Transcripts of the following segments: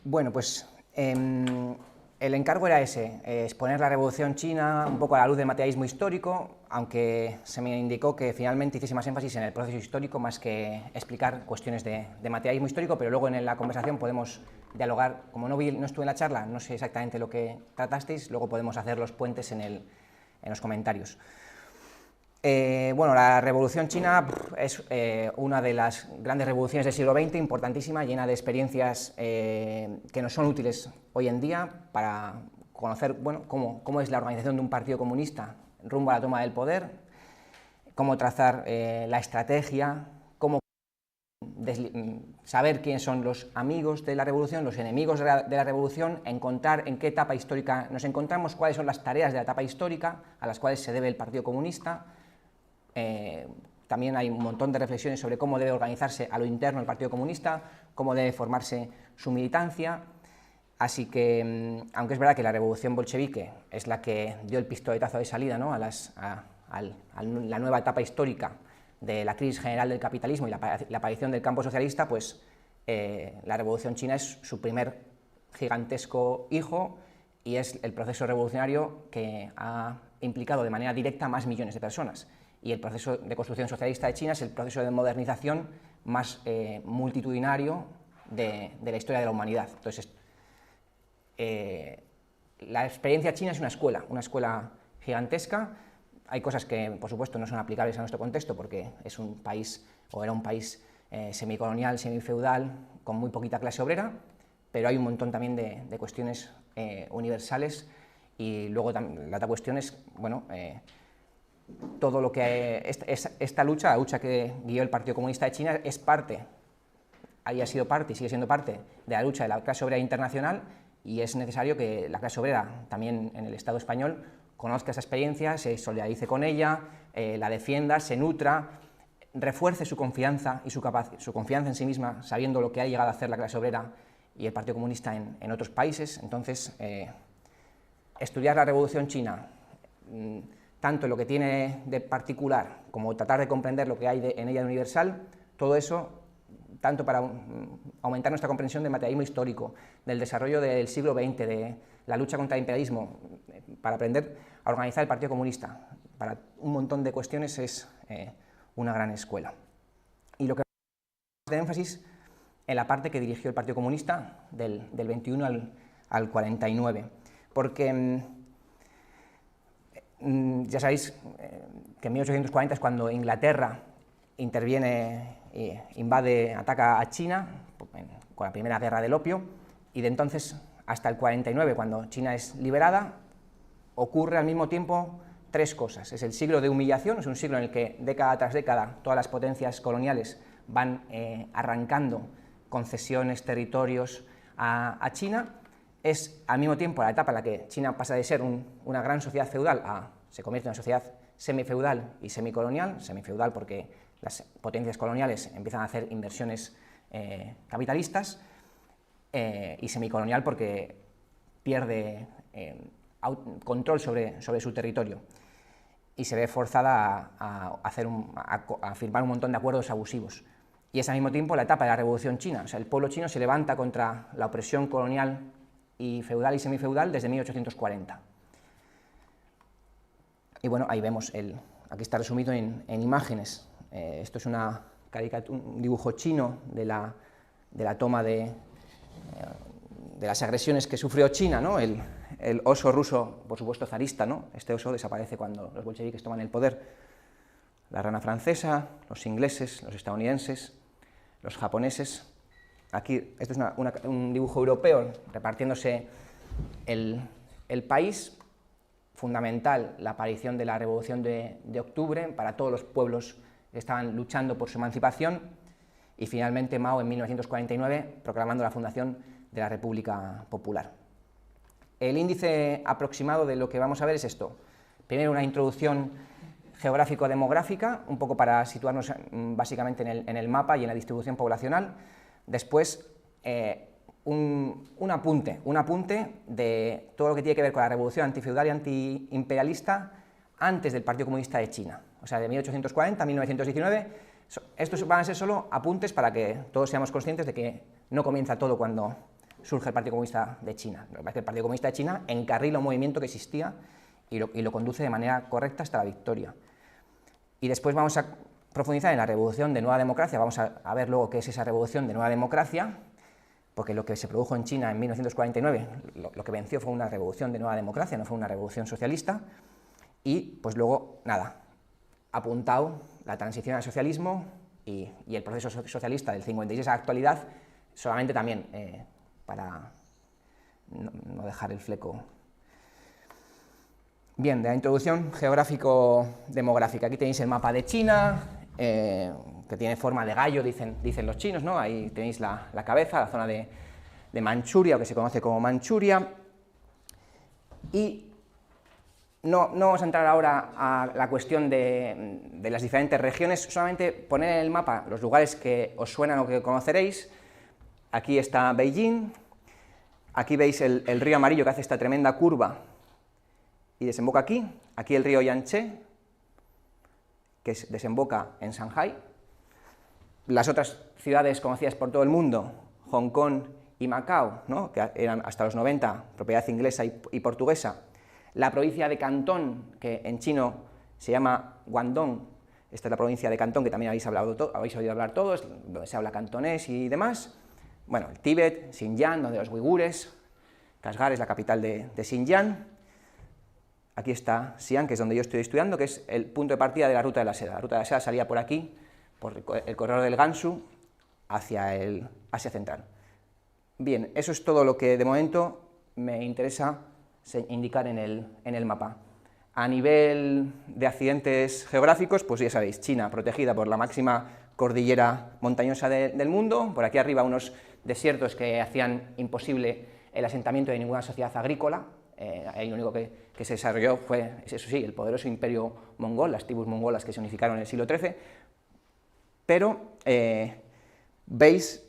Bueno, pues el encargo era ese, exponer la Revolución China un poco a la luz del materialismo histórico, aunque se me indicó que finalmente hiciese más énfasis en el proceso histórico más que explicar cuestiones de materialismo histórico, pero luego en la conversación podemos dialogar. Como no estuve en la charla, no sé exactamente lo que tratasteis, luego podemos hacer los puentes en los comentarios. Bueno, la Revolución China es una de las grandes revoluciones del siglo XX, importantísima, llena de experiencias que nos son útiles hoy en día para conocer, bueno, cómo es la organización de un partido comunista rumbo a la toma del poder, cómo trazar la estrategia, cómo saber quiénes son los amigos de la revolución, los enemigos de la revolución, encontrar en qué etapa histórica nos encontramos, cuáles son las tareas de la etapa histórica a las cuales se debe el Partido Comunista. También hay un montón de reflexiones sobre cómo debe organizarse a lo interno el Partido Comunista, cómo debe formarse su militancia. Así que, aunque es verdad que la revolución bolchevique es la que dio el pistoletazo de salida, ¿no?, a la nueva etapa histórica de la crisis general del capitalismo y la aparición del campo socialista, pues la Revolución China es su primer gigantesco hijo y es el proceso revolucionario que ha implicado de manera directa a más millones de personas. Y el proceso de construcción socialista de China es el proceso de modernización más multitudinario de la historia de la humanidad. Entonces, la experiencia china es una escuela gigantesca. Hay cosas que, por supuesto, no son aplicables a nuestro contexto porque es un país, o era un país semicolonial, semifeudal, con muy poquita clase obrera, pero hay un montón también de cuestiones universales. Y luego la otra cuestión es, bueno, todo lo que esta lucha, la lucha que guió el Partido Comunista de China, es parte, ha sido parte y sigue siendo parte de la lucha de la clase obrera internacional, y es necesario que la clase obrera, también en el Estado español, conozca esa experiencia, se solidarice con ella, la defienda, se nutra, refuerce su confianza y su confianza en sí misma, sabiendo lo que ha llegado a hacer la clase obrera y el Partido Comunista en otros países. Entonces, estudiar la Revolución China, tanto lo que tiene de particular como tratar de comprender lo que hay en ella de universal, todo eso, tanto para aumentar nuestra comprensión del materialismo histórico, del desarrollo del siglo XX, de la lucha contra el imperialismo, para aprender a organizar el Partido Comunista, para un montón de cuestiones es una gran escuela. Y lo que vamos a hacer énfasis en la parte que dirigió el Partido Comunista del 21 al 49, porque ya sabéis que en 1840 es cuando Inglaterra interviene, invade, ataca a China con la primera guerra del opio, y de entonces hasta el 49, cuando China es liberada, ocurre al mismo tiempo tres cosas. Es el siglo de humillación, es un siglo en el que década tras década todas las potencias coloniales van arrancando concesiones, territorios a China. Es al mismo tiempo la etapa en la que China pasa de ser una gran sociedad feudal se convierte en una sociedad semifeudal y semicolonial, semifeudal porque las potencias coloniales empiezan a hacer inversiones capitalistas, y semicolonial porque pierde control sobre su territorio y se ve forzada a firmar un montón de acuerdos abusivos. Y es al mismo tiempo la etapa de la Revolución China, o sea, el pueblo chino se levanta contra la opresión colonial y feudal y semifeudal desde 1840. Y bueno, ahí vemos, aquí está resumido en imágenes. Esto es un dibujo chino de la toma de las agresiones que sufrió China, ¿no? El oso ruso, por supuesto zarista, ¿no? Este oso desaparece cuando los bolcheviques toman el poder. La rana francesa, los ingleses, los estadounidenses, los japoneses. Aquí, esto es un dibujo europeo repartiéndose el país. Fundamental la aparición de la Revolución de Octubre para todos los pueblos que estaban luchando por su emancipación, y finalmente Mao en 1949 proclamando la fundación de la República Popular. El índice aproximado de lo que vamos a ver es esto. Primero, una introducción geográfico-demográfica, un poco para situarnos básicamente en el mapa y en la distribución poblacional. Después, un apunte de todo lo que tiene que ver con la revolución antifeudal y antiimperialista antes del Partido Comunista de China, o sea, de 1840 a 1919. Estos van a ser solo apuntes para que todos seamos conscientes de que no comienza todo cuando surge el Partido Comunista de China. Lo que pasa es que el Partido Comunista de China encarrila un movimiento que existía y lo conduce de manera correcta hasta la victoria. Y después vamos a profundizar en la revolución de Nueva Democracia, vamos a ver luego qué es esa revolución de Nueva Democracia, porque lo que se produjo en China en 1949, lo que venció fue una revolución de Nueva Democracia, no fue una revolución socialista, y pues luego, nada, apuntado la transición al socialismo y el proceso socialista del 56 a la actualidad, solamente también para no dejar el fleco. Bien, de la introducción geográfico-demográfica, aquí tenéis el mapa de China, que tiene forma de gallo, dicen los chinos, ¿no? Ahí tenéis la cabeza, la zona de Manchuria, o que se conoce como Manchuria, y no vamos a entrar ahora a la cuestión de las diferentes regiones, solamente poner en el mapa los lugares que os suenan o que conoceréis. Aquí está Beijing, aquí veis el río amarillo que hace esta tremenda curva y desemboca aquí el río Yangtze, que desemboca en Shanghái. Las otras ciudades conocidas por todo el mundo, Hong Kong y Macao, ¿no?, que eran hasta los 90 propiedad inglesa y portuguesa. La provincia de Cantón, que en chino se llama Guangdong, esta es la provincia de Cantón, que también habéis oído hablar todos, donde se habla cantonés y demás. Bueno, el Tíbet, Xinjiang, donde los uigures, Kashgar es la capital de Xinjiang. Aquí está Xi'an, que es donde yo estoy estudiando, que es el punto de partida de la Ruta de la Seda. La Ruta de la Seda salía por aquí, por el corredor del Gansu, hacia el Asia Central. Bien, eso es todo lo que de momento me interesa indicar en el mapa. A nivel de accidentes geográficos, pues ya sabéis, China protegida por la máxima cordillera montañosa del mundo, por aquí arriba unos desiertos que hacían imposible el asentamiento de ninguna sociedad agrícola. Ahí lo único que se desarrolló fue, eso sí, el poderoso imperio mongol, las tribus mongolas que se unificaron en el siglo XIII, pero veis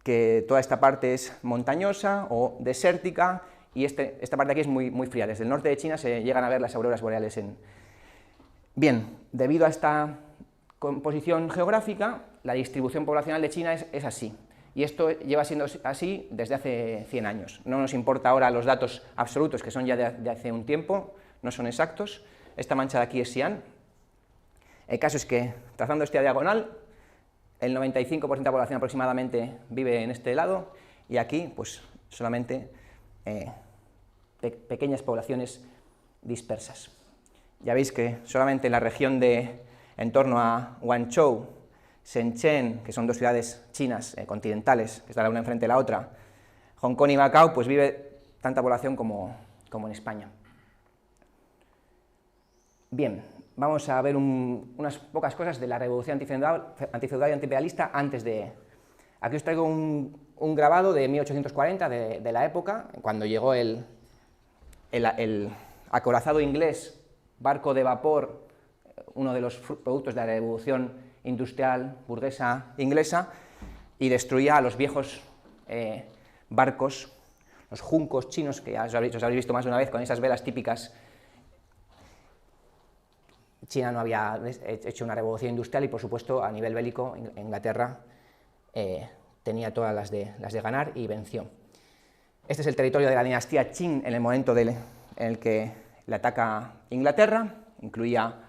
que toda esta parte es montañosa o desértica, y esta parte de aquí es muy fría. Desde el norte de China se llegan a ver las auroras boreales. Bien, debido a esta composición geográfica, la distribución poblacional de China es así. Y esto lleva siendo así desde hace 100 años. No nos importa ahora los datos absolutos, que son ya de hace un tiempo, no son exactos. Esta mancha de aquí es Xi'an. El caso es que, trazando esta diagonal, el 95% de la población aproximadamente vive en este lado, y aquí, pues, solamente pequeñas poblaciones dispersas. Ya veis que solamente en la región en torno a Guangzhou, Shenzhen, que son dos ciudades chinas continentales, que están la una enfrente de la otra, Hong Kong y Macao, pues vive tanta población como en España. Bien, vamos a ver unas pocas cosas de la revolución antifeudal y antiimperialista antes de... Aquí os traigo un grabado de 1840, de la época, cuando llegó el acorazado inglés, barco de vapor, uno de los productos de la revolución industrial burguesa inglesa, y destruía a los viejos barcos, los juncos chinos, que ya os habréis visto más de una vez con esas velas típicas. China no había hecho una revolución industrial y, por supuesto, a nivel bélico, Inglaterra tenía todas las de ganar y venció. Este es el territorio de la dinastía Qing en el momento en el que le ataca Inglaterra, incluía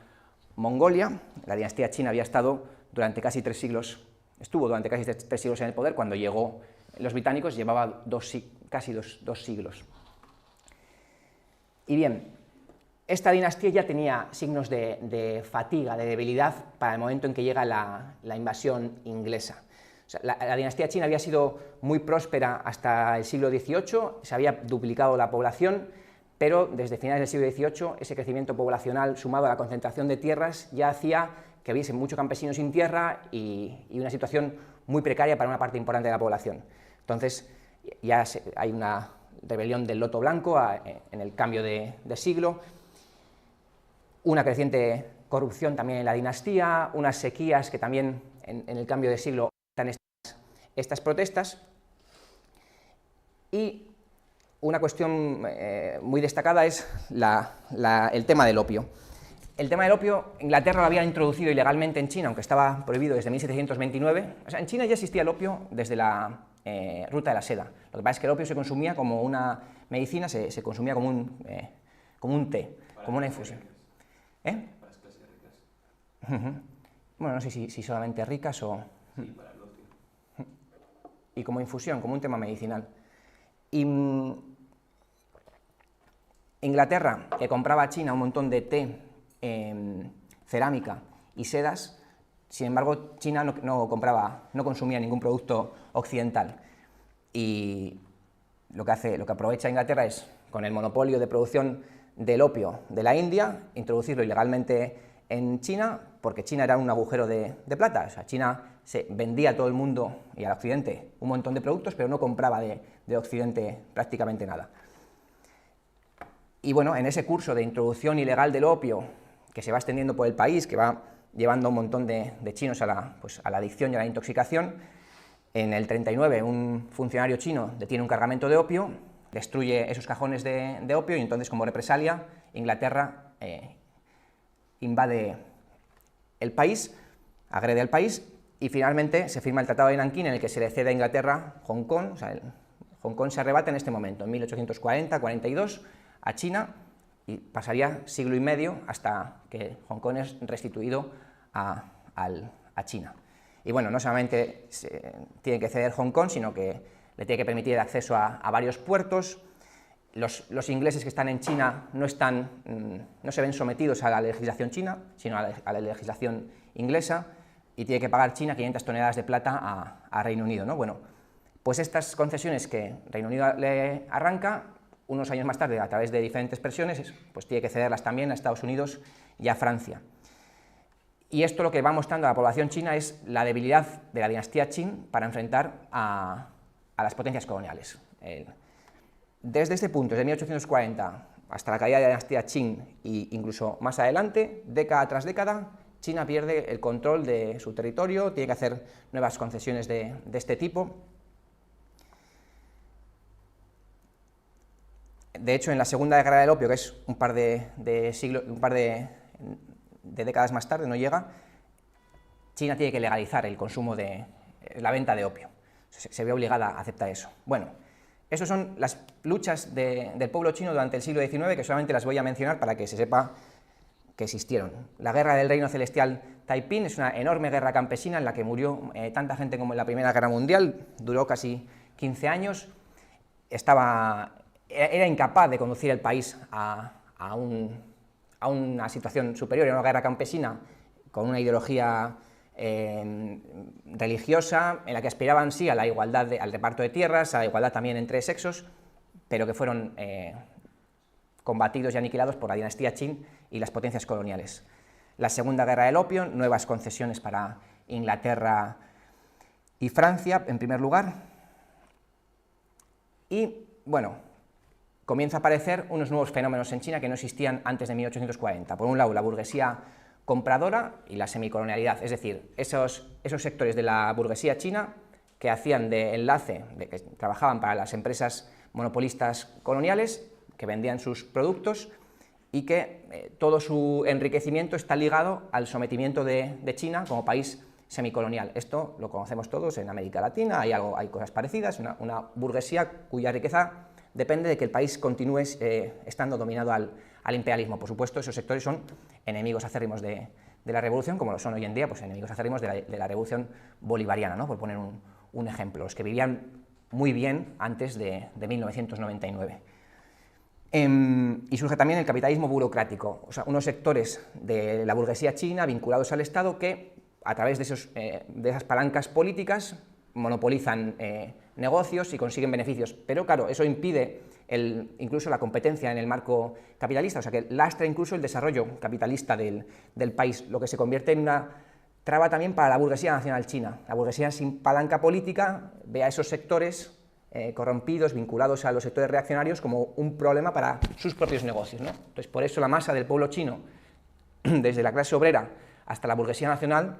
Mongolia. La dinastía Qing había estado durante casi 3 siglos, estuvo durante casi 3 siglos en el poder. Cuando llegó los británicos llevaba casi dos siglos. Y bien, esta dinastía ya tenía signos de fatiga, de debilidad para el momento en que llega la invasión inglesa. O sea, la dinastía Qing había sido muy próspera hasta el siglo XVIII, se había duplicado la población, pero desde finales del siglo XVIII ese crecimiento poblacional sumado a la concentración de tierras ya hacía que hubiese muchos campesinos sin tierra y una situación muy precaria para una parte importante de la población. Entonces ya hay una rebelión del Loto Blanco en el cambio de siglo, una creciente corrupción también en la dinastía, unas sequías que también en el cambio de siglo están estas protestas, y una cuestión muy destacada es el tema del opio. El tema del opio, Inglaterra lo había introducido ilegalmente en China, aunque estaba prohibido desde 1729. O sea, en China ya existía el opio desde la ruta de la seda. Lo que pasa es que el opio se consumía como una medicina, se consumía como un té, como una infusión. Para las clases ricas. Bueno, no sé si solamente ricas o... Sí, para el opio. Y como infusión, como un tema medicinal. Y Inglaterra, que compraba a China un montón de té, cerámica y sedas, sin embargo, China no consumía ningún producto occidental. Y lo que aprovecha Inglaterra es, con el monopolio de producción del opio de la India, introducirlo ilegalmente en China, porque China era un agujero de plata. O sea, China se vendía a todo el mundo y al occidente un montón de productos, pero no compraba de occidente prácticamente nada. Y bueno, en ese curso de introducción ilegal del opio, que se va extendiendo por el país, que va llevando a un montón de chinos a la adicción y a la intoxicación, en el 39 un funcionario chino detiene un cargamento de opio, destruye esos cajones de opio y entonces, como represalia, Inglaterra invade el país, agrede al país y finalmente se firma el Tratado de Nankín en el que se le cede a Inglaterra Hong Kong. O sea, Hong Kong se arrebata en este momento, en 1840-42, a China, y pasaría siglo y medio hasta que Hong Kong es restituido a China. Y bueno, no solamente tiene que ceder Hong Kong, sino que le tiene que permitir el acceso a varios puertos. Los ingleses que están en China no se ven sometidos a la legislación china, sino a la legislación inglesa, y tiene que pagar China 500 toneladas de plata a Reino Unido, ¿no? Bueno, pues estas concesiones que Reino Unido le arranca, unos años más tarde, a través de diferentes presiones, pues tiene que cederlas también a Estados Unidos y a Francia. Y esto lo que va mostrando a la población china es la debilidad de la dinastía Qin para enfrentar a las potencias coloniales. Desde este punto, desde 1840 hasta la caída de la dinastía Qin e incluso más adelante, década tras década, China pierde el control de su territorio, tiene que hacer nuevas concesiones de este tipo. De hecho, en la Segunda Guerra del Opio, que es un par de décadas más tarde, no llega, China tiene que legalizar el consumo la venta de opio. Se ve obligada a aceptar eso. Bueno, esas son las luchas del pueblo chino durante el siglo XIX, que solamente las voy a mencionar para que se sepa que existieron. La Guerra del Reino Celestial Taiping es una enorme guerra campesina en la que murió tanta gente como en la Primera Guerra Mundial, duró casi 15 años, era incapaz de conducir el país a una situación superior, era una guerra campesina con una ideología religiosa en la que aspiraban sí a la igualdad, al reparto de tierras, a la igualdad también entre sexos, pero que fueron combatidos y aniquilados por la dinastía Qin y las potencias coloniales. La Segunda Guerra del Opio, nuevas concesiones para Inglaterra y Francia, en primer lugar, y bueno, comienza a aparecer unos nuevos fenómenos en China que no existían antes de 1840. Por un lado, la burguesía compradora y la semicolonialidad, es decir, esos sectores de la burguesía china que hacían de enlace, que trabajaban para las empresas monopolistas coloniales, que vendían sus productos y que todo su enriquecimiento está ligado al sometimiento de China como país semicolonial. Esto lo conocemos todos en América Latina, hay cosas parecidas, una burguesía cuya riqueza depende de que el país continúe estando dominado al imperialismo. Por supuesto, esos sectores son enemigos acérrimos de la revolución, como lo son hoy en día, pues enemigos acérrimos de la revolución bolivariana, ¿no? Por poner un ejemplo, los que vivían muy bien antes de 1999. Y surge también el capitalismo burocrático, o sea, unos sectores de la burguesía china vinculados al Estado que, a través de esas palancas políticas, monopolizan negocios y consiguen beneficios, pero claro, eso impide incluso la competencia en el marco capitalista, o sea que lastra incluso el desarrollo capitalista del país, lo que se convierte en una traba también para la burguesía nacional china. La burguesía sin palanca política ve a esos sectores corrompidos, vinculados a los sectores reaccionarios, como un problema para sus propios negocios, ¿no? Entonces, por eso la masa del pueblo chino, desde la clase obrera hasta la burguesía nacional,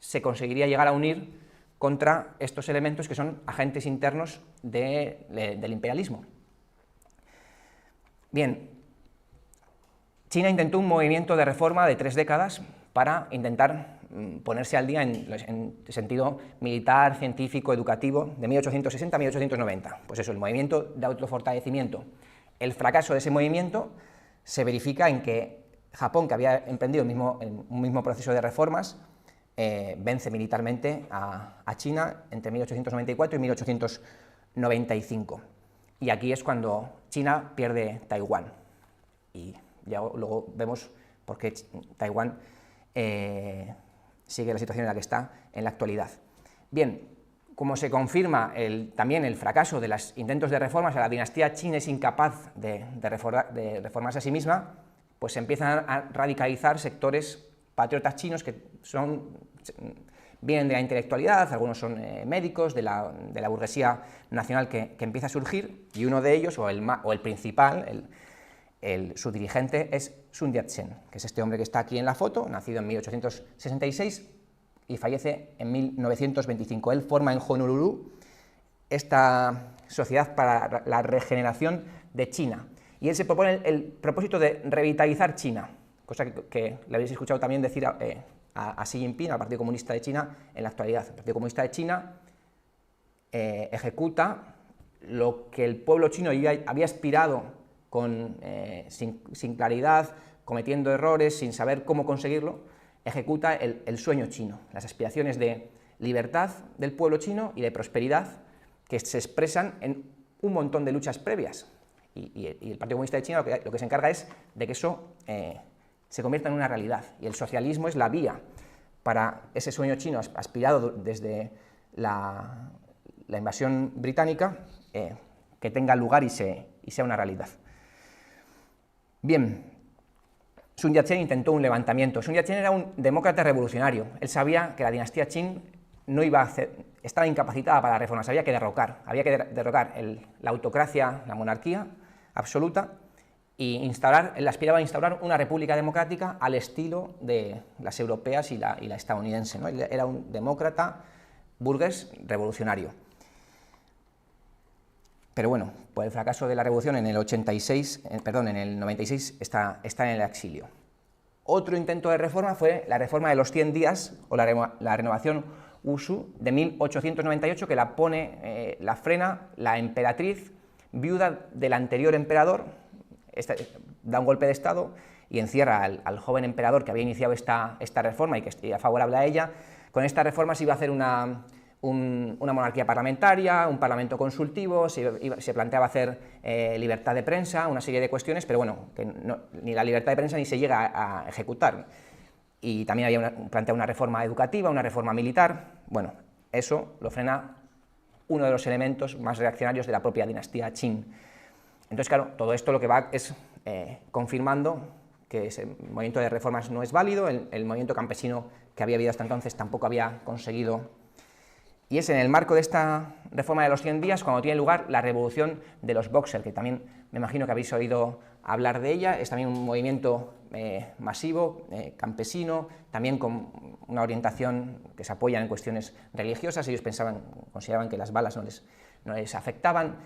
se conseguiría llegar a unir contra estos elementos que son agentes internos del imperialismo. Bien, China intentó un movimiento de reforma de 3 décadas para intentar ponerse al día en sentido militar, científico, educativo, de 1860 a 1890. Pues eso, el movimiento de autofortalecimiento. El fracaso de ese movimiento se verifica en que Japón, que había emprendido un mismo proceso de reformas, vence militarmente a China entre 1894 y 1895. Y aquí es cuando China pierde Taiwán. Y ya luego vemos por qué Taiwán sigue la situación en la que está en la actualidad. Bien, como se confirma también el fracaso de los intentos de reformas, la dinastía Qin es incapaz de reformarse a sí misma, pues se empiezan a radicalizar sectores patriotas chinos que vienen de la intelectualidad, algunos son médicos, de la burguesía nacional que empieza a surgir, y uno de ellos, o el principal, su dirigente es Sun Yat-sen, que es este hombre que está aquí en la foto, nacido en 1866 y fallece en 1925. Él forma en Honolulu esta Sociedad para la Regeneración de China, y él se propone el propósito de revitalizar China, cosa que le habéis escuchado también decir a Xi Jinping, al Partido Comunista de China, en la actualidad. El Partido Comunista de China ejecuta lo que el pueblo chino había aspirado sin claridad, cometiendo errores, sin saber cómo conseguirlo, ejecuta el sueño chino, las aspiraciones de libertad del pueblo chino y de prosperidad que se expresan en un montón de luchas previas. Y el Partido Comunista de China lo que se encarga es de que eso se convierta en una realidad, y el socialismo es la vía para ese sueño chino aspirado desde la invasión británica, que tenga lugar y sea una realidad. Bien, Sun Yat-sen intentó un levantamiento. Sun Yat-sen era un demócrata revolucionario. Él sabía que la dinastía Qin estaba incapacitada para la reforma, había que derrocar la autocracia, la monarquía absoluta, y él aspiraba a instaurar una república democrática al estilo de las europeas y la estadounidense, ¿no? Él era un demócrata burgués revolucionario. Pero bueno, por el fracaso de la revolución en el 96 está en el exilio. Otro intento de reforma fue la reforma de los 100 días, o la renovación Wushu de 1898, que la frena la emperatriz, viuda del anterior emperador. Da un golpe de Estado y encierra al joven emperador que había iniciado esta reforma y que era favorable a ella. Con esta reforma se iba a hacer una monarquía parlamentaria, un parlamento consultivo, se planteaba hacer libertad de prensa, una serie de cuestiones, pero bueno, que ni la libertad de prensa ni se llega a ejecutar. Y también planteaba una reforma educativa, una reforma militar. Bueno, eso lo frena uno de los elementos más reaccionarios de la propia dinastía Qin. Entonces, claro, todo esto lo que va es confirmando que ese movimiento de reformas no es válido, el movimiento campesino que había habido hasta entonces tampoco había conseguido. Y es en el marco de esta reforma de los 100 días cuando tiene lugar la revolución de los Boxer, que también me imagino que habéis oído hablar de ella. Es también un movimiento masivo, campesino, también con una orientación que se apoya en cuestiones religiosas. Ellos consideraban que las balas no les afectaban.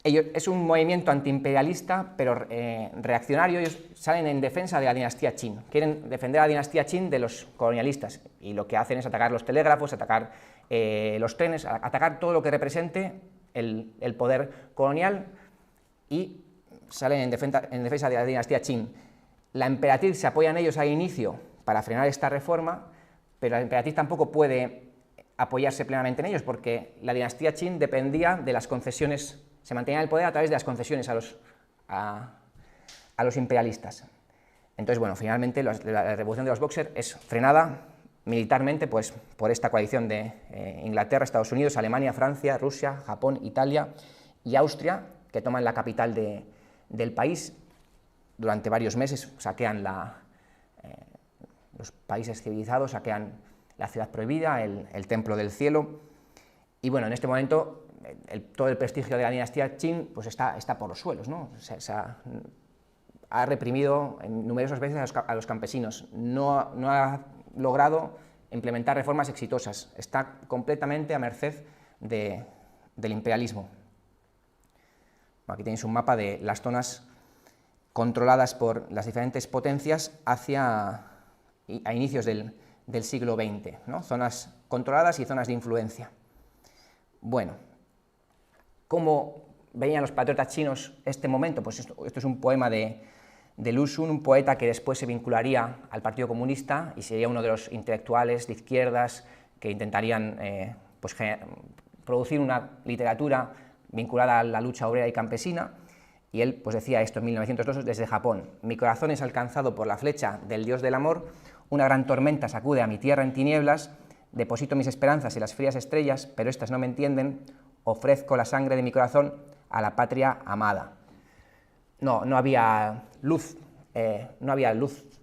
Es un movimiento antiimperialista, pero reaccionario. Ellos salen en defensa de la dinastía Qin, quieren defender a la dinastía Qin de los colonialistas, y lo que hacen es atacar los telégrafos, atacar los trenes, atacar todo lo que represente el poder colonial, y salen en defensa de la dinastía Qin. La emperatriz se apoya en ellos al inicio para frenar esta reforma, pero la emperatriz tampoco puede apoyarse plenamente en ellos, porque la dinastía Qin dependía de las concesiones, se mantenía en el poder a través de las concesiones a los imperialistas. Entonces, bueno, finalmente la revolución de los Boxer es frenada militarmente pues, por esta coalición de Inglaterra, Estados Unidos, Alemania, Francia, Rusia, Japón, Italia y Austria, que toman la capital del país. Durante varios meses saquean los países civilizados, saquean la ciudad prohibida, el templo del cielo, y bueno, en este momento todo el prestigio de la dinastía Qin pues está por los suelos, ¿no? Ha reprimido numerosas veces a los campesinos, no ha logrado implementar reformas exitosas, está completamente a merced del imperialismo. Aquí tenéis un mapa de las zonas controladas por las diferentes potencias hacia a inicios del siglo XX, ¿no? Zonas controladas y zonas de influencia. Bueno, ¿cómo veían los patriotas chinos este momento? Pues esto es un poema de Lu Xun, un poeta que después se vincularía al Partido Comunista y sería uno de los intelectuales de izquierdas que intentarían pues, producir una literatura vinculada a la lucha obrera y campesina. Y él pues, decía esto en 1902 desde Japón: mi corazón es alcanzado por la flecha del dios del amor, una gran tormenta sacude a mi tierra en tinieblas, deposito mis esperanzas en las frías estrellas, pero éstas no me entienden, ofrezco la sangre de mi corazón a la patria amada. No había luz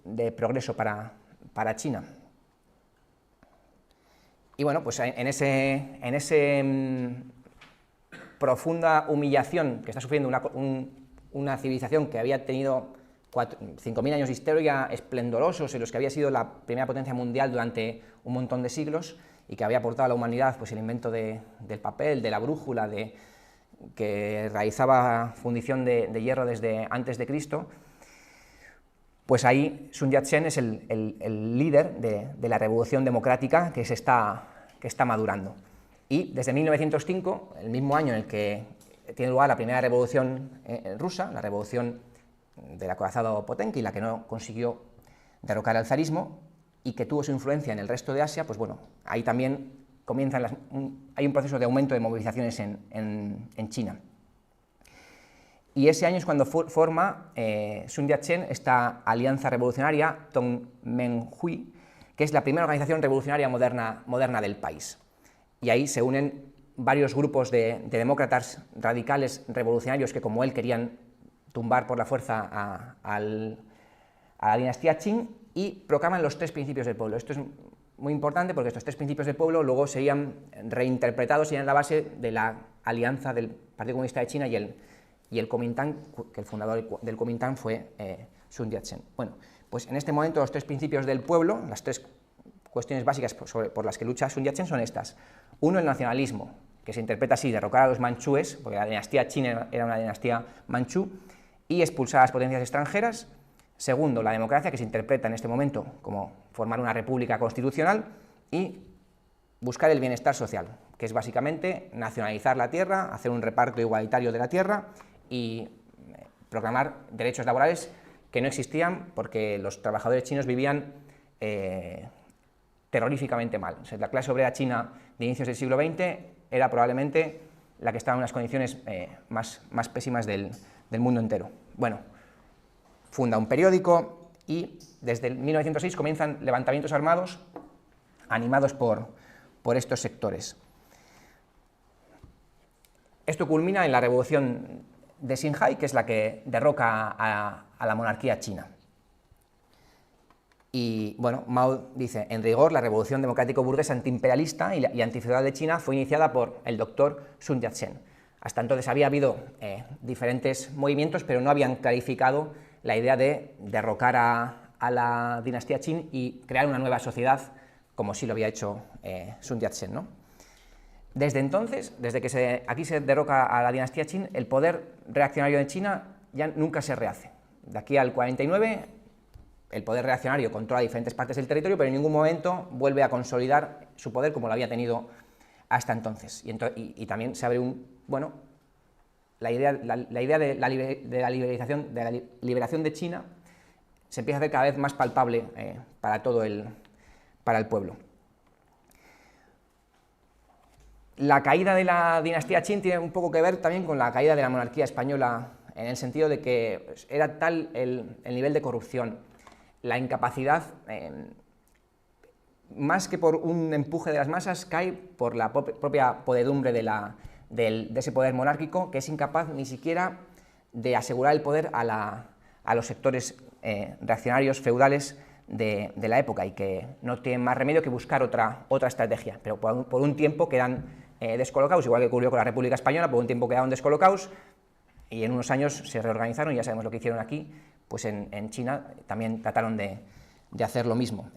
de progreso para China. Y bueno, pues en ese profunda humillación que está sufriendo una civilización que había tenido 5.000 años de historia esplendorosos, en los que había sido la primera potencia mundial durante un montón de siglos y que había aportado a la humanidad pues, el invento del papel, de la brújula, que realizaba fundición de hierro desde antes de Cristo, pues ahí Sun Yat-sen es el líder de la revolución democrática que está madurando. Y desde 1905, el mismo año en el que tiene lugar la primera revolución rusa, la revolución del acorazado Potenkin, la que no consiguió derrocar al zarismo y que tuvo su influencia en el resto de Asia, pues bueno, ahí también hay un proceso de aumento de movilizaciones en China. Y ese año es cuando forma Sun Yat-sen esta alianza revolucionaria, Tongmenghui, que es la primera organización revolucionaria moderna del país. Y ahí se unen varios grupos de demócratas radicales revolucionarios que, como él, querían tumbar por la fuerza a la dinastía Qing y proclaman los 3 principios del pueblo. Esto es muy importante porque estos 3 principios del pueblo luego serían reinterpretados y eran la base de la alianza del Partido Comunista de China y el Kuomintang, que el fundador del Kuomintang fue Sun Yat-sen. Bueno, pues en este momento los 3 principios del pueblo, las 3 cuestiones básicas por las que lucha Sun Yat-sen son estas. Uno, el nacionalismo, que se interpreta así: derrocar a los manchúes, porque la dinastía Qin era una dinastía manchú, y expulsar a las potencias extranjeras. Segundo, la democracia, que se interpreta en este momento como formar una república constitucional, y buscar el bienestar social, que es básicamente nacionalizar la tierra, hacer un reparto igualitario de la tierra y proclamar derechos laborales que no existían porque los trabajadores chinos vivían terroríficamente mal. O sea, la clase obrera china de inicios del siglo XX era probablemente la que estaba en unas condiciones más pésimas del mundo entero. Bueno, funda un periódico y desde 1906 comienzan levantamientos armados animados por estos sectores. Esto culmina en la revolución de Xinhai, que es la que derroca a la monarquía china. Y bueno, Mao dice: en rigor, la revolución democrático-burguesa antiimperialista y antifeudal de China fue iniciada por el doctor Sun Yat-sen. Hasta entonces había habido diferentes movimientos, pero no habían clarificado la idea de derrocar a la dinastía Qin y crear una nueva sociedad, como sí lo había hecho Sun Yat-sen, ¿no? Desde entonces, desde que aquí se derroca a la dinastía Qin, el poder reaccionario de China ya nunca se rehace. De aquí al 49, el poder reaccionario controla diferentes partes del territorio, pero en ningún momento vuelve a consolidar su poder como lo había tenido hasta entonces. Y también se abre la idea de la liberación de China se empieza a hacer cada vez más palpable para el pueblo. La caída de la dinastía Qin tiene un poco que ver también con la caída de la monarquía española, en el sentido de que era tal el nivel de corrupción, la incapacidad, más que por un empuje de las masas, cae por la propia podedumbre de ese poder monárquico, que es incapaz ni siquiera de asegurar el poder a los sectores reaccionarios feudales de la época, y que no tienen más remedio que buscar otra estrategia, pero por un tiempo quedan descolocados, igual que ocurrió con la República Española. Por un tiempo quedaron descolocados y en unos años se reorganizaron, y ya sabemos lo que hicieron aquí. Pues en China también trataron de hacer lo mismo,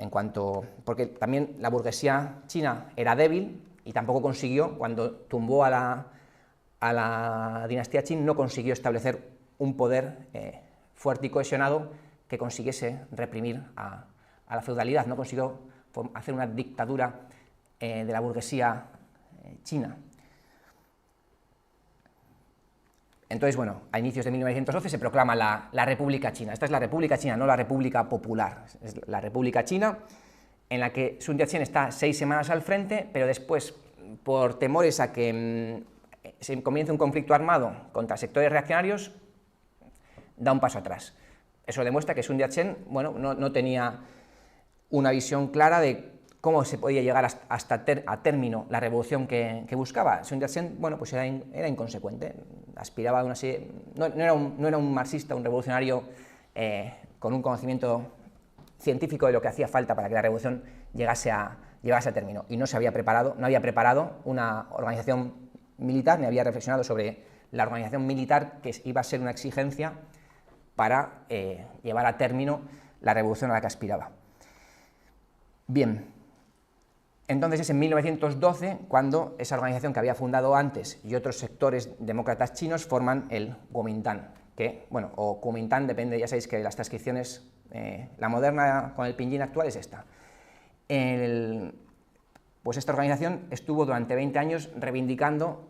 porque también la burguesía china era débil y tampoco consiguió, cuando tumbó a la dinastía Qin, no consiguió establecer un poder fuerte y cohesionado que consiguiese reprimir a a la feudalidad, no consiguió hacer una dictadura de la burguesía china. Entonces, bueno, a inicios de 1912 se proclama la República China. Esta es la República China, no la República Popular. Es la República China, en la que Sun Yat-sen está 6 semanas al frente, pero después, por temores a que se comience un conflicto armado contra sectores reaccionarios, da un paso atrás. Eso demuestra que Sun Yat-sen, bueno, no tenía una visión clara de cómo se podía llegar a término la revolución que buscaba. Sun Yat-sen, bueno, pues era inconsecuente, aspiraba a una serie, no era un marxista, un revolucionario con un conocimiento científico de lo que hacía falta para que la revolución llegase a término, y no había preparado una organización militar, ni había reflexionado sobre la organización militar que iba a ser una exigencia para llevar a término la revolución a la que aspiraba. Bien, entonces es en 1912 cuando esa organización que había fundado antes y otros sectores demócratas chinos forman el Kuomintang, que, bueno, o Kuomintang, depende, ya sabéis que las transcripciones, la moderna con el pinyin actual es esta. Pues esta organización estuvo durante 20 años reivindicando,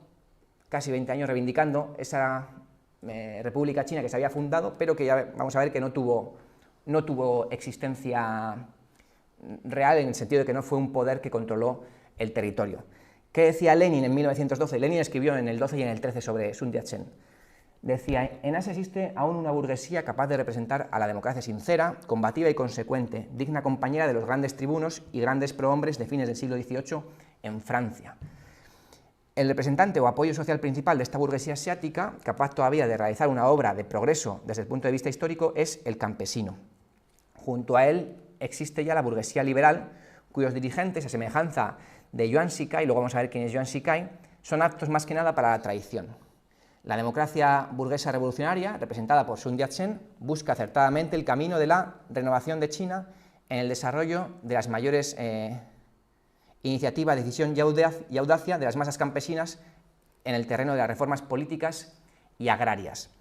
casi 20 años reivindicando esa República China que se había fundado, pero que ya vamos a ver que no tuvo existencia real, en el sentido de que no fue un poder que controló el territorio. ¿Qué decía Lenin en 1912? Lenin escribió en el 12 y en el 13 sobre Sun Yat-sen. Decía: en Asia existe aún una burguesía capaz de representar a la democracia sincera, combativa y consecuente, digna compañera de los grandes tribunos y grandes prohombres de fines del siglo XVIII en Francia. El representante o apoyo social principal de esta burguesía asiática, capaz todavía de realizar una obra de progreso desde el punto de vista histórico, es el campesino. Junto a él existe ya la burguesía liberal, cuyos dirigentes, a semejanza de Yuan Shikai, luego vamos a ver quién es Yuan Shikai, son aptos más que nada para la traición. La democracia burguesa revolucionaria, representada por Sun Yat-sen, busca acertadamente el camino de la renovación de China en el desarrollo de las mayores iniciativa, decisión y audacia de las masas campesinas en el terreno de las reformas políticas y agrarias.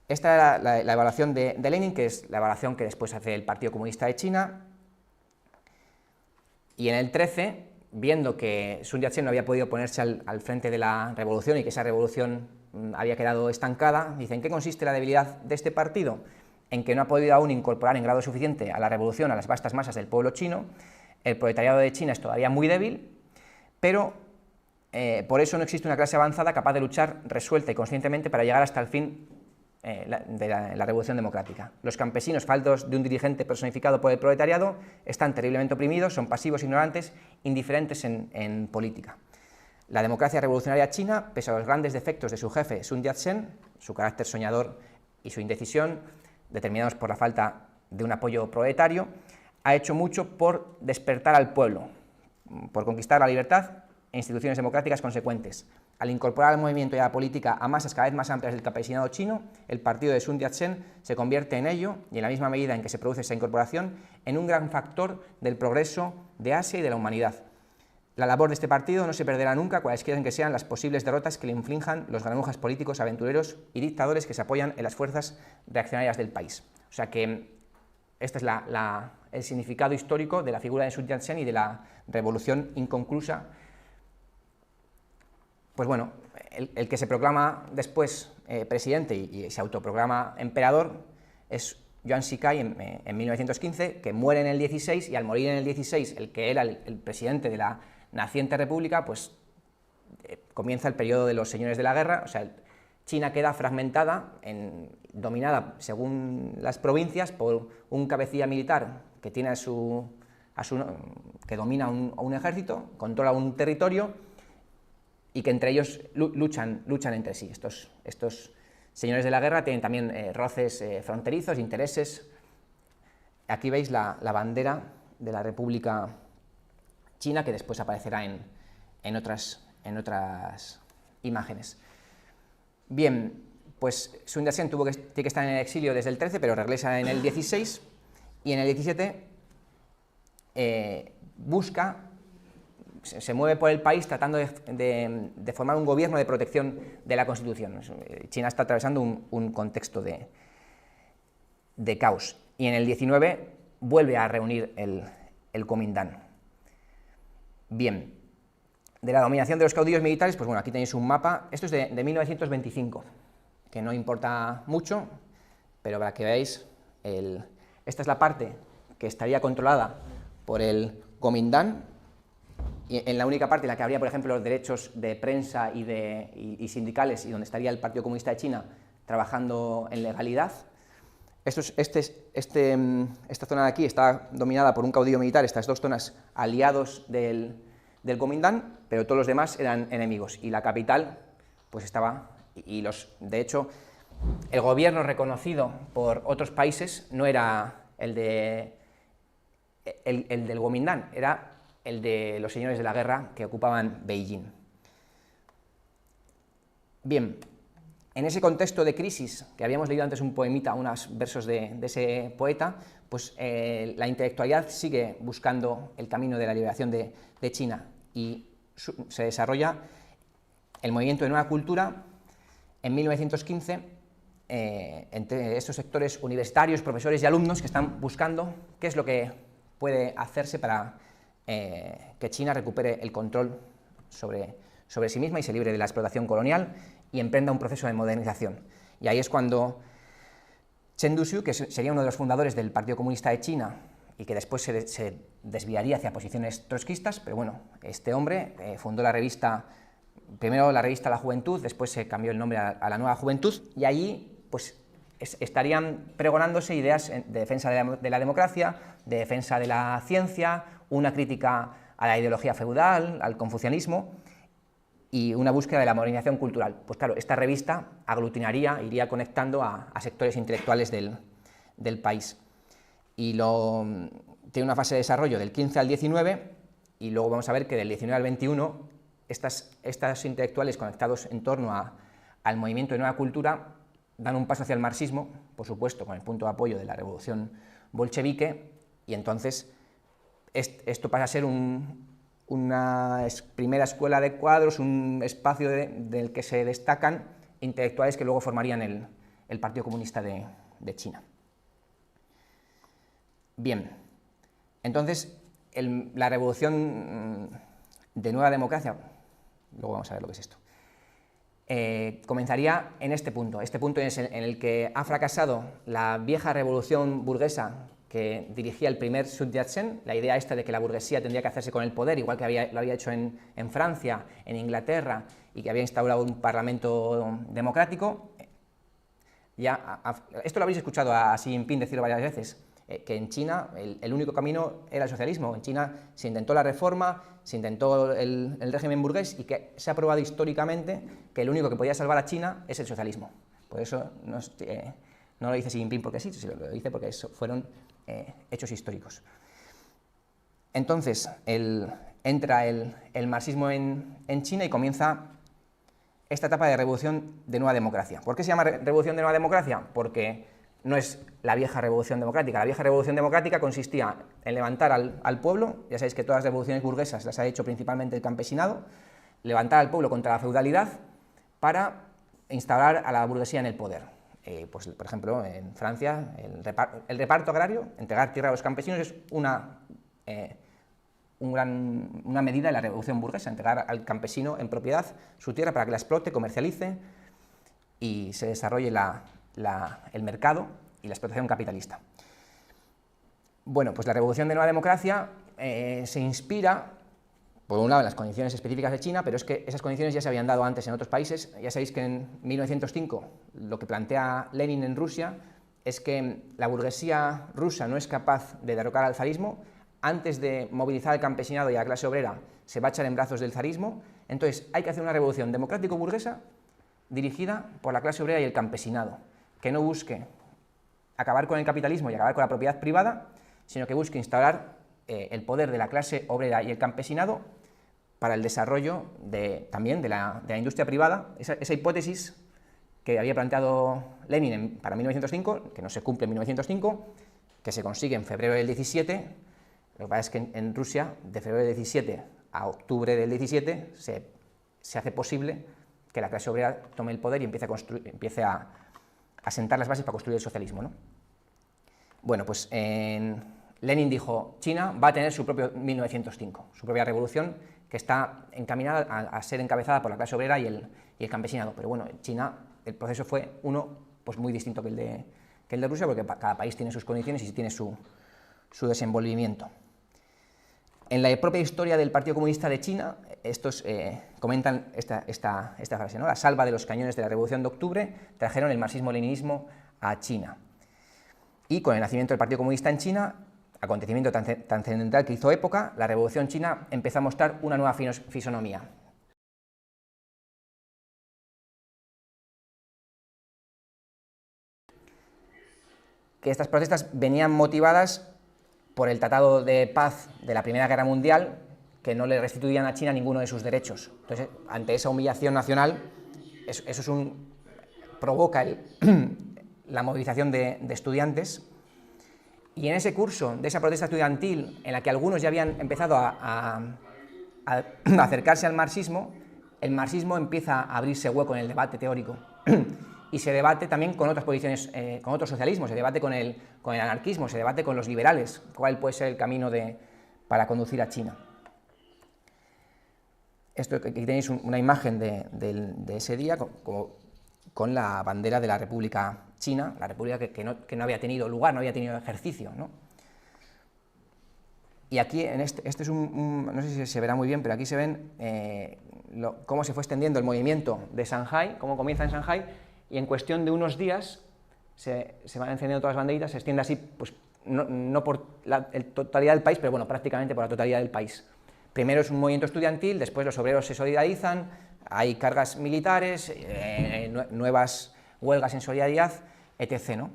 Esta era la evaluación de Lenin, que es la evaluación que después hace el Partido Comunista de China, y en el 13, viendo que Sun Yat-sen no había podido ponerse al frente de la revolución y que esa revolución había quedado estancada, dice: ¿en qué consiste la debilidad de este partido? En que no ha podido aún incorporar en grado suficiente a la revolución a las vastas masas del pueblo chino. El proletariado de China es todavía muy débil, pero por eso no existe una clase avanzada capaz de luchar resuelta y conscientemente para llegar hasta el fin de la revolución democrática. Los campesinos, faltos de un dirigente personificado por el proletariado, están terriblemente oprimidos, son pasivos, ignorantes, indiferentes en política. La democracia revolucionaria china, pese a los grandes defectos de su jefe Sun Yat-sen, su carácter soñador y su indecisión, determinados por la falta de un apoyo proletario, ha hecho mucho por despertar al pueblo, por conquistar la libertad e instituciones democráticas consecuentes. Al incorporar al movimiento y a la política a masas cada vez más amplias del campesinado chino, el partido de Sun Yat-sen se convierte en ello, y en la misma medida en que se produce esa incorporación, en un gran factor del progreso de Asia y de la humanidad. La labor de este partido no se perderá nunca, cualesquiera que sean las posibles derrotas que le inflijan los granujas políticos, aventureros y dictadores que se apoyan en las fuerzas reaccionarias del país. O sea que este es el significado histórico de la figura de Sun Yat-sen y de la revolución inconclusa. Pues bueno, el que se proclama después presidente y se autoproclama emperador es Yuan Shikai en 1915, que muere en el 16, y al morir en el 16 el que era el presidente de la naciente república, pues comienza el periodo de los señores de la guerra. O sea, China queda fragmentada, dominada según las provincias por un cabecilla militar que tiene que domina a un ejército, controla un territorio, y que entre ellos luchan entre sí. Estos señores de la guerra tienen también roces fronterizos, intereses. Aquí veis la bandera de la República China, que después aparecerá en otras imágenes. Bien, pues Sun Yat-sen tiene que estar en el exilio desde el 13, pero regresa en el 16, y en el 17 se mueve por el país tratando de formar un gobierno de protección de la Constitución. China está atravesando un contexto de caos. Y en el 19 vuelve a reunir el Kuomintang. Bien, de la dominación de los caudillos militares, pues bueno, aquí tenéis un mapa, esto es de 1925, que no importa mucho, pero para que veáis, esta es la parte que estaría controlada por el Kuomintang, y en la única parte en la que habría, por ejemplo, los derechos de prensa y sindicales, y donde estaría el Partido Comunista de China trabajando en legalidad. Esta zona de aquí está dominada por un caudillo militar, estas dos zonas aliados del Kuomintang, pero todos los demás eran enemigos, y la capital pues estaba, de hecho, el gobierno reconocido por otros países no era el del Kuomintang, era el de los señores de la guerra que ocupaban Beijing. Bien, en ese contexto de crisis, que habíamos leído antes un poemita, unos versos de ese poeta, pues la intelectualidad sigue buscando el camino de la liberación de China, y se desarrolla el movimiento de nueva cultura en 1915 entre estos sectores universitarios, profesores y alumnos que están buscando qué es lo que puede hacerse para que China recupere el control sobre sí misma y se libre de la explotación colonial y emprenda un proceso de modernización. Y ahí es cuando Chen Duxiu, que sería uno de los fundadores del Partido Comunista de China y que después se desviaría hacia posiciones trotskistas, pero bueno, este hombre fundó la revista, primero la revista La Juventud, después se cambió el nombre a la Nueva Juventud, y allí pues estarían pregonándose ideas de defensa de la democracia, de defensa de la ciencia, una crítica a la ideología feudal, al confucianismo, y una búsqueda de la modernización cultural. Pues claro, esta revista aglutinaría, iría conectando a sectores intelectuales del país. Y tiene una fase de desarrollo del 15 al 19, y luego vamos a ver que del 19 al 21, estas intelectuales conectados en torno al movimiento de nueva cultura dan un paso hacia el marxismo, por supuesto, con el punto de apoyo de la revolución bolchevique, y entonces esto pasa a ser una primera escuela de cuadros, un espacio del que se destacan intelectuales que luego formarían el Partido Comunista de China. Bien, entonces la revolución de nueva democracia, luego vamos a ver lo que es esto, comenzaría en este punto. Este punto es en el que ha fracasado la vieja revolución burguesa que dirigía el primer Sun Yat-sen, la idea esta de que la burguesía tendría que hacerse con el poder, igual que lo había hecho en Francia, en Inglaterra, y que había instaurado un parlamento democrático. Esto lo habéis escuchado a Xi Jinping decirlo varias veces, que en China el único camino era el socialismo. En China se intentó la reforma, se intentó el régimen burgués, y que se ha probado históricamente que el único que podía salvar a China es el socialismo. Por eso no lo dice Xi Jinping porque sí, sino lo dice porque fueron hechos históricos. Entonces entra el marxismo en China y comienza esta etapa de revolución de nueva democracia. ¿Por qué se llama revolución de nueva democracia? Porque no es la vieja revolución democrática. La vieja revolución democrática consistía en levantar al pueblo, ya sabéis que todas las revoluciones burguesas las ha hecho principalmente el campesinado, levantar al pueblo contra la feudalidad para instaurar a la burguesía en el poder. Pues, por ejemplo, en Francia, el reparto agrario, entregar tierra a los campesinos, es una medida de la revolución burguesa, entregar al campesino en propiedad su tierra para que la explote, comercialice y se desarrolle el mercado y la explotación capitalista. Bueno, pues la revolución de nueva democracia se inspira, por un lado, en las condiciones específicas de China, pero es que esas condiciones ya se habían dado antes en otros países. Ya sabéis que en 1905 lo que plantea Lenin en Rusia es que la burguesía rusa no es capaz de derrocar al zarismo. Antes de movilizar al campesinado y a la clase obrera, se va a echar en brazos del zarismo. Entonces hay que hacer una revolución democrático-burguesa dirigida por la clase obrera y el campesinado, que no busque acabar con el capitalismo y acabar con la propiedad privada, sino que busque instaurar el poder de la clase obrera y el campesinado para el desarrollo también de la industria privada. Esa hipótesis que había planteado Lenin para 1905, que no se cumple en 1905, que se consigue en febrero del 17, lo que pasa es que en Rusia, de febrero del 17 a octubre del 17, se hace posible que la clase obrera tome el poder y empiece a sentar las bases para construir el socialismo, ¿no? Bueno, pues Lenin dijo, China va a tener su propio 1905, su propia revolución, que está encaminada a ser encabezada por la clase obrera y el campesinado. Pero bueno, en China el proceso fue uno pues muy distinto que el de Rusia, porque cada país tiene sus condiciones y tiene su desenvolvimiento. En la propia historia del Partido Comunista de China, estos comentan esta frase, ¿no? La salva de los cañones de la Revolución de Octubre trajeron el marxismo-leninismo a China. Y con el nacimiento del Partido Comunista en China, acontecimiento tan trascendental que hizo época, la Revolución China empezó a mostrar una nueva fisonomía. Que estas protestas venían motivadas por el Tratado de Paz de la Primera Guerra Mundial, que no le restituían a China ninguno de sus derechos. Entonces, ante esa humillación nacional, eso provoca la movilización de estudiantes, y en ese curso de esa protesta estudiantil, en la que algunos ya habían empezado a acercarse al marxismo, el marxismo empieza a abrirse hueco en el debate teórico, y se debate también con otras posiciones, con otros socialismos, se debate con el anarquismo, se debate con los liberales, cuál puede ser el camino para conducir a China. Esto, aquí tenéis una imagen de ese día con la bandera de la República China, la república que no había tenido lugar, no había tenido ejercicio, ¿no? Y aquí, en este es no sé si se verá muy bien, pero aquí se ven cómo se fue extendiendo el movimiento de Shanghái, cómo comienza en Shanghái, y en cuestión de unos días se van encendiendo todas las banderitas, se extiende así, pues no por la totalidad del país, pero bueno, prácticamente por la totalidad del país. Primero es un movimiento estudiantil, después los obreros se solidarizan, hay cargas militares, nuevas huelgas en solidaridad, etc., ¿no?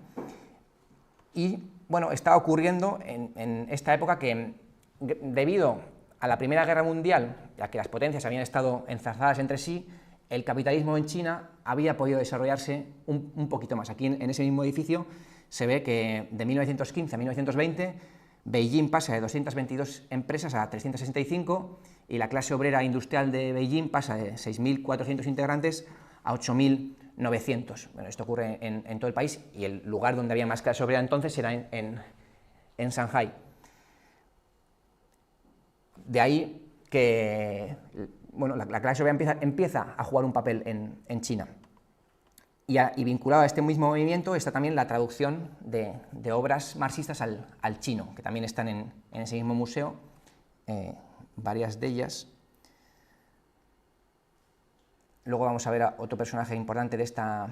Y bueno, está ocurriendo en esta época que, debido a la Primera Guerra Mundial, ya que las potencias habían estado enzarzadas entre sí, el capitalismo en China había podido desarrollarse un poquito más. Aquí en ese mismo edificio se ve que de 1915 a 1920 Beijing pasa de 222 empresas a 365 y la clase obrera industrial de Beijing pasa de 6.400 integrantes a 8.900. Bueno, esto ocurre en todo el país y el lugar donde había más clase obrera entonces era en Shanghái. De ahí que bueno, la clase obrera empieza a jugar un papel en China. Y vinculado a este mismo movimiento está también la traducción de obras marxistas al chino, que también están en ese mismo museo, varias de ellas. Luego vamos a ver a otro personaje importante de esta...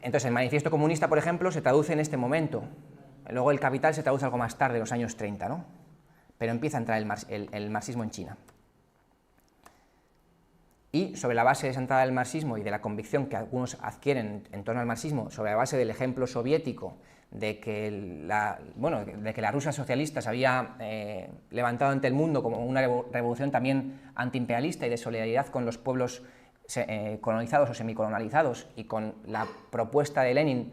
Entonces, el Manifiesto Comunista, por ejemplo, se traduce en este momento. Luego el Capital se traduce algo más tarde, en los años 30, ¿no? Pero empieza a entrar el marxismo en China. Y sobre la base de esa entrada del marxismo y de la convicción que algunos adquieren en torno al marxismo, sobre la base del ejemplo soviético, de que la Rusia socialista se había levantado ante el mundo como una revolución también antiimperialista y de solidaridad con los pueblos colonizados o semicolonizados, y con la propuesta de Lenin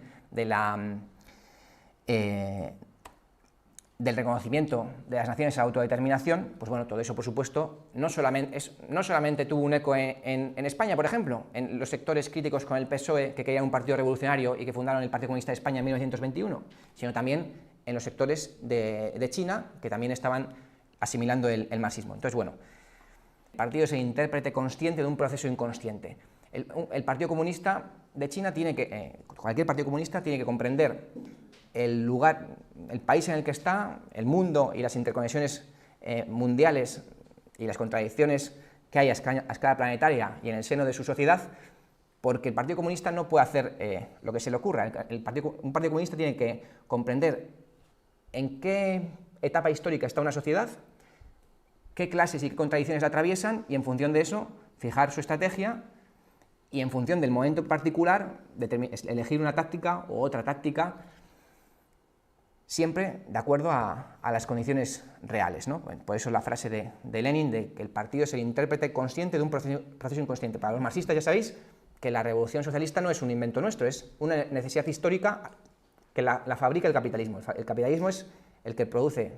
del reconocimiento de las naciones a la autodeterminación, pues bueno, todo eso, por supuesto, no solamente tuvo un eco en España, por ejemplo, en los sectores críticos con el PSOE, que querían un partido revolucionario y que fundaron el Partido Comunista de España en 1921, sino también en los sectores de China, que también estaban asimilando el marxismo. Entonces, bueno, el partido es el intérprete consciente de un proceso inconsciente. El Partido Comunista de China cualquier partido comunista tiene que comprender el lugar, el país en el que está, el mundo y las interconexiones mundiales y las contradicciones que hay a escala planetaria y en el seno de su sociedad, porque el Partido Comunista no puede hacer lo que se le ocurra. Un partido comunista tiene que comprender en qué etapa histórica está una sociedad, qué clases y qué contradicciones la atraviesan, y en función de eso fijar su estrategia, y en función del momento particular elegir una táctica u otra táctica, siempre de acuerdo a las condiciones reales, ¿no? Por eso la frase de Lenin de que el partido es el intérprete consciente de un proceso inconsciente. Para los marxistas ya sabéis que la revolución socialista no es un invento nuestro, es una necesidad histórica que la fabrica el capitalismo. El capitalismo es el que produce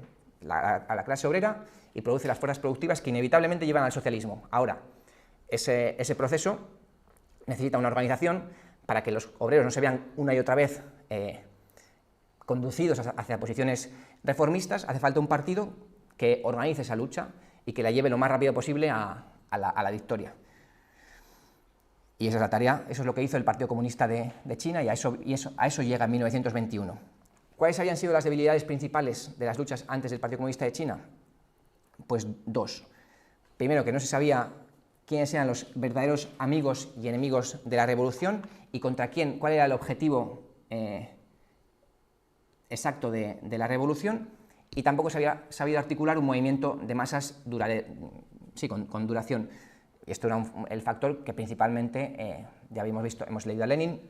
a la clase obrera y produce las fuerzas productivas que inevitablemente llevan al socialismo. Ahora, ese proceso necesita una organización para que los obreros no se vean una y otra vez conducidos hacia posiciones reformistas, hace falta un partido que organice esa lucha y que la lleve lo más rápido posible a la victoria. Y esa es la tarea, eso es lo que hizo el Partido Comunista de China, y a eso llega en 1921. ¿Cuáles habían sido las debilidades principales de las luchas antes del Partido Comunista de China? Pues dos. Primero, que no se sabía quiénes eran los verdaderos amigos y enemigos de la revolución y contra quién, cuál era el objetivo exacto de la revolución, y tampoco se había sabido articular un movimiento de masas con duración. Y esto era el factor que principalmente, ya habíamos visto, hemos leído a Lenin,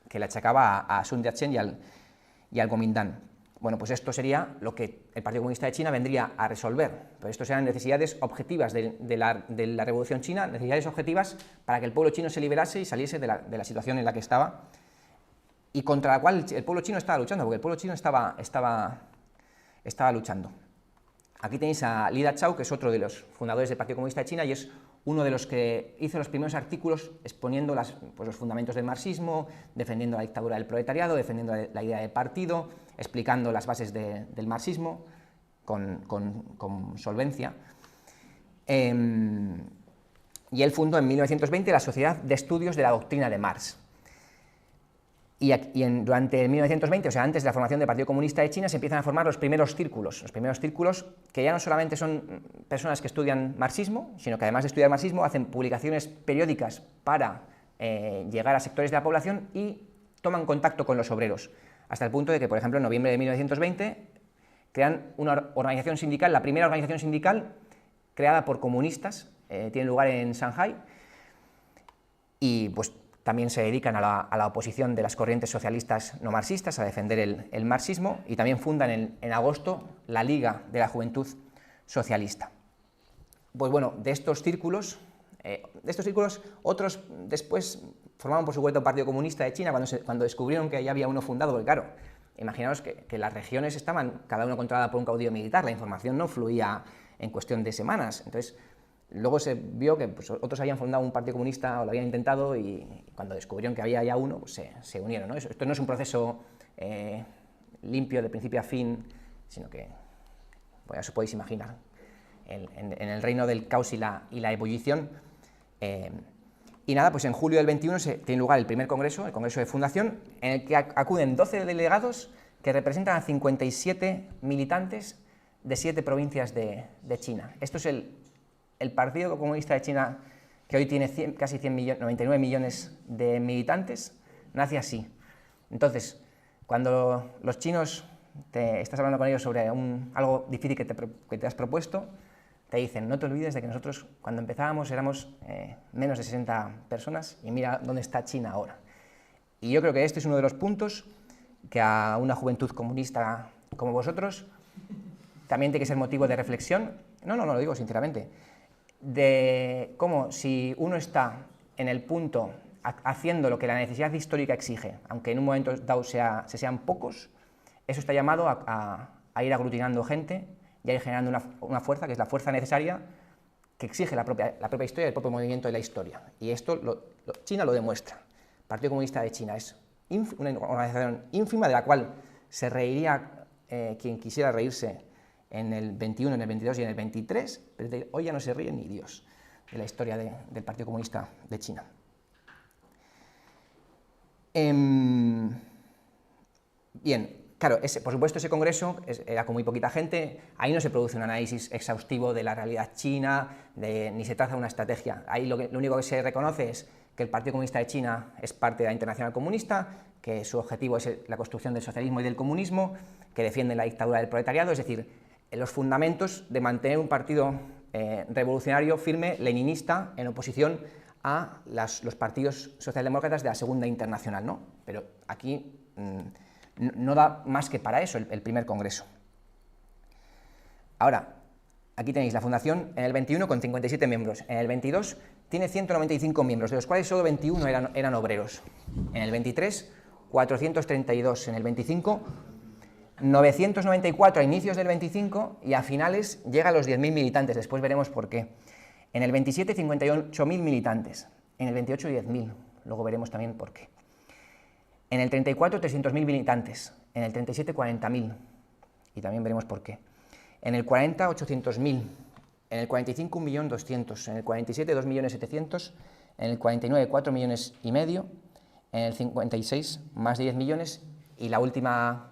que le achacaba a Sun Yat-sen y al Kuomintang. Bueno, pues esto sería lo que el Partido Comunista de China vendría a resolver. Pero estos eran necesidades objetivas de la Revolución China, necesidades objetivas para que el pueblo chino se liberase y saliese de la situación en la que estaba, y contra la cual el pueblo chino estaba luchando, porque el pueblo chino estaba luchando. Aquí tenéis a Li Dachao, que es otro de los fundadores del Partido Comunista de China, y es uno de los que hizo los primeros artículos exponiendo los fundamentos del marxismo, defendiendo la dictadura del proletariado, defendiendo la idea de partido, explicando las bases del marxismo con solvencia. Y él fundó en 1920 la Sociedad de Estudios de la Doctrina de Marx. Durante 1920, o sea, antes de la formación del Partido Comunista de China, se empiezan a formar los primeros círculos que ya no solamente son personas que estudian marxismo, sino que además de estudiar marxismo hacen publicaciones periódicas para llegar a sectores de la población y toman contacto con los obreros, hasta el punto de que, por ejemplo, en noviembre de 1920 crean una organización sindical, la primera organización sindical creada por comunistas, tiene lugar en Shanghái, y pues también se dedican a la oposición de las corrientes socialistas no marxistas, a defender el marxismo, y también fundan en agosto la Liga de la Juventud Socialista. Pues bueno, de estos círculos, otros después formaron por su cuenta un Partido Comunista de China cuando descubrieron que ya había uno fundado, porque claro, imaginaos que las regiones estaban cada uno controlada por un caudillo militar, la información no fluía en cuestión de semanas, entonces luego se vio que pues, otros habían fundado un partido comunista o lo habían intentado, y cuando descubrieron que había ya uno, pues se unieron, ¿no? Esto no es un proceso limpio de principio a fin, sino que, pues ya os podéis imaginar, en el reino del caos y la ebullición. Y nada, pues en julio del 21 tiene lugar el primer congreso, el congreso de fundación, en el que acuden 12 delegados que representan a 57 militantes de 7 provincias de China. Esto es el Partido Comunista de China, que hoy tiene casi 99 millones de militantes, nace así. Entonces, cuando los chinos estás hablando con ellos sobre algo difícil que te has propuesto, te dicen, no te olvides de que nosotros cuando empezábamos éramos menos de 60 personas y mira dónde está China ahora. Y yo creo que este es uno de los puntos que a una juventud comunista como vosotros también tiene que ser motivo de reflexión. No lo digo sinceramente, de cómo si uno está en el punto haciendo lo que la necesidad histórica exige, aunque en un momento dado sean pocos, eso está llamado a ir aglutinando gente y a ir generando una fuerza, que es la fuerza necesaria que exige la propia historia, el propio movimiento de la historia. Y esto China lo demuestra. El Partido Comunista de China es una organización ínfima de la cual se reiría quien quisiera reírse en el 21, en el 22 y en el 23, pero hoy ya no se ríe ni Dios de la historia del Partido Comunista de China. Bien, claro, por supuesto ese congreso era con muy poquita gente, ahí no se produce un análisis exhaustivo de la realidad china, ni se traza una estrategia. Ahí lo único que se reconoce es que el Partido Comunista de China es parte de la Internacional Comunista, que su objetivo es la construcción del socialismo y del comunismo, que defiende la dictadura del proletariado, es decir, los fundamentos de mantener un partido revolucionario firme, leninista, en oposición a los partidos socialdemócratas de la Segunda Internacional, ¿no? Pero aquí no da más que para eso el primer congreso. Ahora, aquí tenéis la fundación en el 21 con 57 miembros, en el 22 tiene 195 miembros, de los cuales solo 21 eran obreros, en el 23 432, en el 25 994 a inicios del 25 y a finales llega a los 10.000 militantes, después veremos por qué. En el 27 58.000 militantes, en el 28 10.000, luego veremos también por qué. En el 34 300.000 militantes, en en el 37 40.000, y también veremos por qué. En el 40 800.000, en el 45 1.200.000, en el 47 2.700.000, en el 49 4,5 millones, en el 56 más de 10 millones, y la última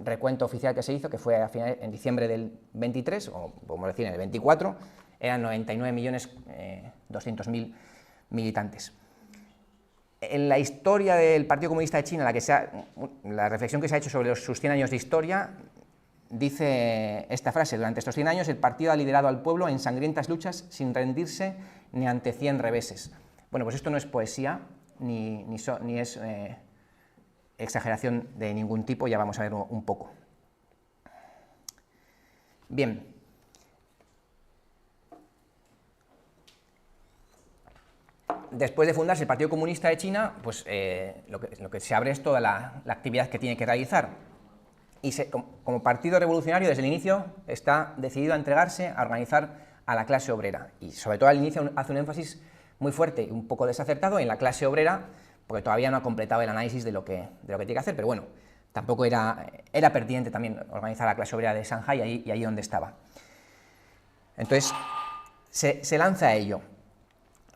recuento oficial que se hizo, que fue en diciembre del 23, o podemos decir en el 24, eran 99.200.000 militantes. En la historia del Partido Comunista de China, la reflexión que se ha hecho sobre sus 100 años de historia, dice esta frase: durante estos 100 años el partido ha liderado al pueblo en sangrientas luchas sin rendirse ni ante 100 reveses. Bueno, pues esto no es poesía, ni es exageración de ningún tipo, ya vamos a verlo un poco. Bien. Después de fundarse el Partido Comunista de China, pues lo que se abre es toda la actividad que tiene que realizar. Y como partido revolucionario, desde el inicio, está decidido a entregarse a organizar a la clase obrera. Y sobre todo al inicio hace un énfasis muy fuerte y un poco desacertado en la clase obrera, porque todavía no ha completado el análisis de lo que tiene que hacer, pero bueno, tampoco era pertinente también organizar a la clase obrera de Shanghái y ahí donde estaba. Entonces, se lanza a ello.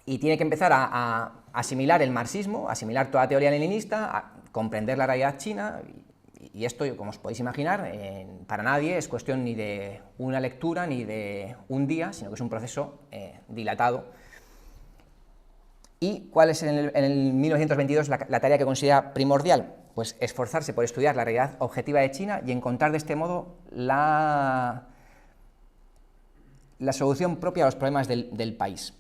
Y tiene que empezar a asimilar el marxismo, asimilar toda la teoría leninista, a comprender la realidad china, y esto, como os podéis imaginar, para nadie es cuestión ni de una lectura ni de un día, sino que es un proceso dilatado. ¿Y cuál es en el 1922 la tarea que considera primordial? Pues esforzarse por estudiar la realidad objetiva de China y encontrar de este modo la solución propia a los problemas del país.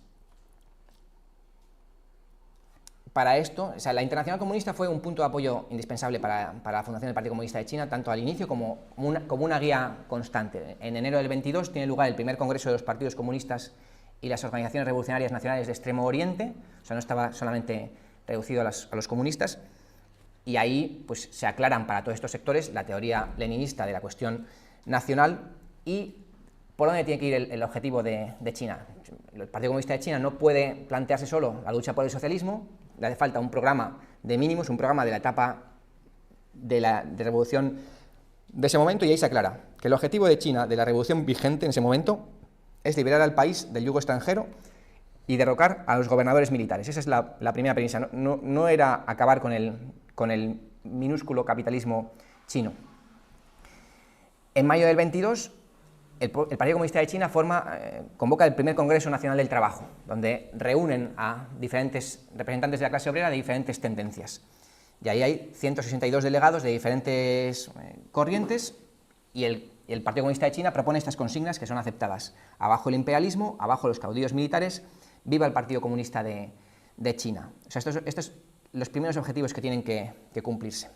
Para esto, la Internacional Comunista fue un punto de apoyo indispensable para la fundación del Partido Comunista de China, tanto al inicio como una guía constante. En enero del 22 tiene lugar el primer congreso de los partidos comunistas y las organizaciones revolucionarias nacionales de Extremo Oriente, o sea, no estaba solamente reducido a los comunistas, y ahí pues, se aclaran para todos estos sectores la teoría leninista de la cuestión nacional y por dónde tiene que ir el objetivo de China. El Partido Comunista de China no puede plantearse solo la lucha por el socialismo, le hace falta un programa de mínimos, un programa de la etapa de revolución de ese momento, y ahí se aclara que el objetivo de China, de la revolución vigente en ese momento, es liberar al país del yugo extranjero y derrocar a los gobernadores militares. Esa es la primera premisa. No era acabar con el minúsculo capitalismo chino. En mayo del 22, el Partido Comunista de China convoca el primer Congreso Nacional del Trabajo, donde reúnen a diferentes representantes de la clase obrera de diferentes tendencias. Y ahí hay 162 delegados de diferentes corrientes, y el Partido Comunista de China propone estas consignas que son aceptadas: abajo el imperialismo, abajo los caudillos militares, viva el Partido Comunista de China. O sea, estos son los primeros objetivos que tienen que cumplirse.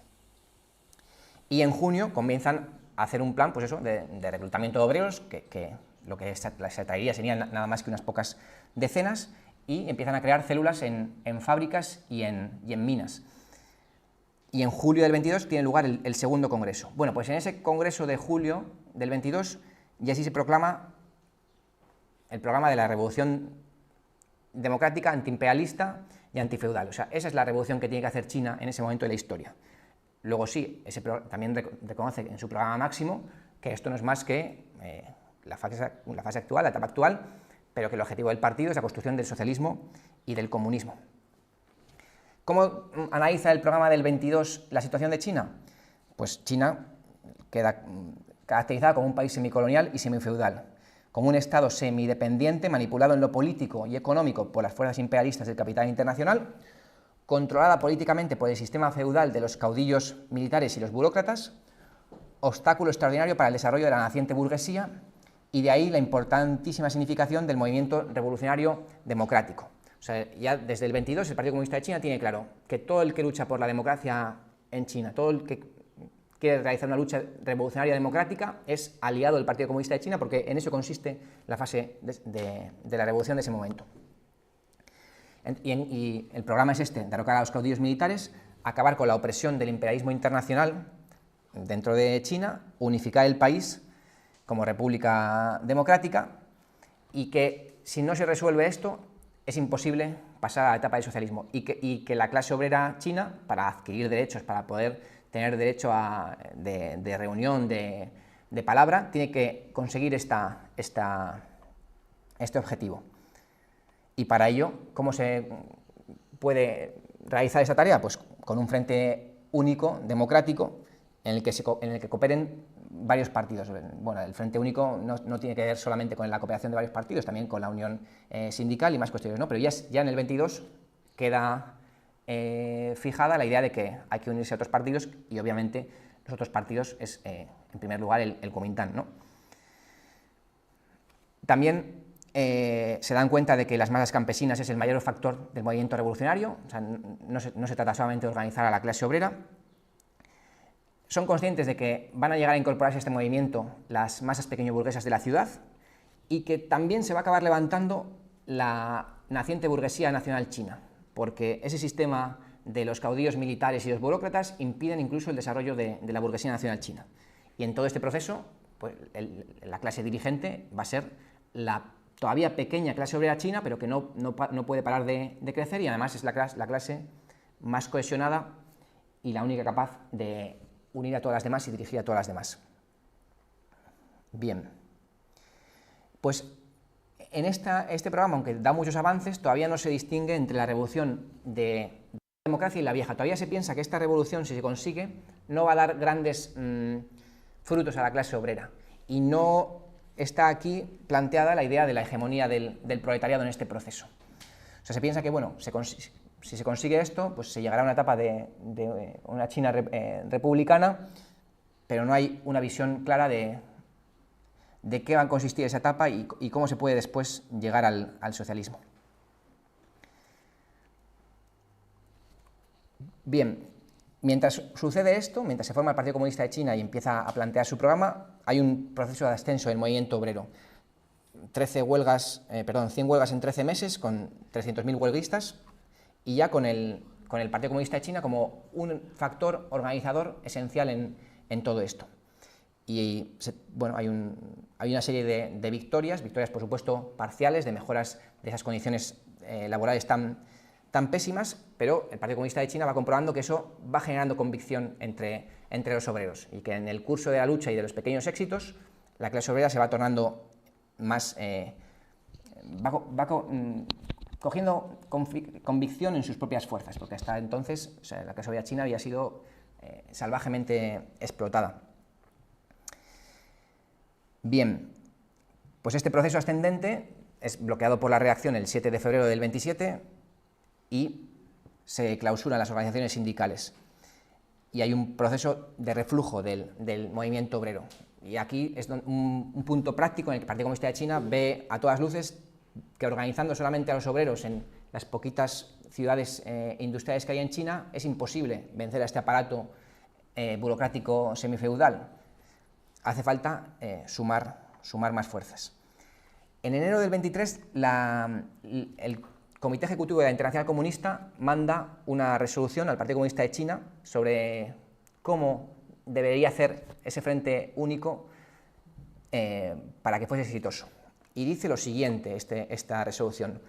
Y en junio comienzan a hacer un plan, pues eso, de reclutamiento de obreros, que lo que se traería serían nada más que unas pocas decenas, y empiezan a crear células en fábricas y en minas. Y en julio del 22 tiene lugar el segundo congreso. Bueno, pues en ese congreso de julio del 22 ya sí se proclama el programa de la revolución democrática, antiimperialista y antifeudal. O sea, esa es la revolución que tiene que hacer China en ese momento de la historia. Luego sí, también reconoce en su programa máximo que esto no es más que la fase actual, la etapa actual, pero que el objetivo del partido es la construcción del socialismo y del comunismo. ¿Cómo analiza el programa del 22 la situación de China? Pues China queda caracterizada como un país semicolonial y semifeudal, como un Estado semidependiente manipulado en lo político y económico por las fuerzas imperialistas del capital internacional, controlada políticamente por el sistema feudal de los caudillos militares y los burócratas, obstáculo extraordinario para el desarrollo de la naciente burguesía, y de ahí la importantísima significación del movimiento revolucionario democrático. O sea, ya desde el 22 el Partido Comunista de China tiene claro que todo el que lucha por la democracia en China, todo el que quiere realizar una lucha revolucionaria democrática, es aliado del Partido Comunista de China, porque en eso consiste la fase de la revolución de ese momento. Y el programa es derrocar a los caudillos militares, acabar con la opresión del imperialismo internacional dentro de China, unificar el país como república democrática, y que si no se resuelve esto, es imposible pasar a la etapa del socialismo, y que la clase obrera china, para adquirir derechos, para poder tener derecho de reunión, de palabra, tiene que conseguir este objetivo. Y para ello, ¿cómo se puede realizar esa tarea? Pues con un frente único, democrático, en el que cooperen varios partidos. Bueno, el frente único no tiene que ver solamente con la cooperación de varios partidos, también con la unión sindical y más cuestiones, ¿no? Pero ya en el 22 queda fijada la idea de que hay que unirse a otros partidos, y obviamente los otros partidos es, en primer lugar, el Kuomintang, ¿no? También se dan cuenta de que las masas campesinas es el mayor factor del movimiento revolucionario, o sea, no se trata solamente de organizar a la clase obrera. Son conscientes de que van a llegar a incorporarse a este movimiento las masas pequeño-burguesas de la ciudad, y que también se va a acabar levantando la naciente burguesía nacional china, porque ese sistema de los caudillos militares y los burócratas impiden incluso el desarrollo de la burguesía nacional china. Y en todo este proceso, pues, la clase dirigente va a ser la todavía pequeña clase obrera china, pero que no puede parar de crecer, y además es la clase más cohesionada y la única capaz de unir a todas las demás y dirigir a todas las demás. Bien, pues en este programa, aunque da muchos avances, todavía no se distingue entre la revolución de la democracia y la vieja. Todavía se piensa que esta revolución, si se consigue, no va a dar grandes frutos a la clase obrera, y no está aquí planteada la idea de la hegemonía del proletariado en este proceso. O sea, se piensa que, bueno, si se consigue esto, pues se llegará a una etapa de una China republicana, pero no hay una visión clara de qué va a consistir esa etapa y cómo se puede después llegar al socialismo. Bien, mientras sucede esto, mientras se forma el Partido Comunista de China y empieza a plantear su programa, hay un proceso de ascenso del movimiento obrero. 100 huelgas en 13 meses, con 300.000 huelguistas, y ya con el Partido Comunista de China como un factor organizador esencial en todo esto. Y bueno, hay una serie de victorias por supuesto parciales, de mejoras de esas condiciones laborales tan pésimas, pero el Partido Comunista de China va comprobando que eso va generando convicción entre los obreros, y que en el curso de la lucha y de los pequeños éxitos, la clase obrera se va tornando más, cogiendo convicción en sus propias fuerzas, porque hasta entonces, o sea, la clase obrera china había sido salvajemente explotada. Bien, pues este proceso ascendente es bloqueado por la reacción el 7 de febrero del 27 y se clausuran las organizaciones sindicales. Y hay un proceso de reflujo del movimiento obrero. Y aquí es un punto práctico en el que el Partido Comunista de China ve a todas luces que organizando solamente a los obreros en las poquitas ciudades industriales que hay en China es imposible vencer a este aparato burocrático semifeudal. Hace falta sumar más fuerzas. En enero del 23, el Comité Ejecutivo de la Internacional Comunista manda una resolución al Partido Comunista de China sobre cómo debería hacer ese frente único para que fuese exitoso. Y dice lo siguiente, esta resolución: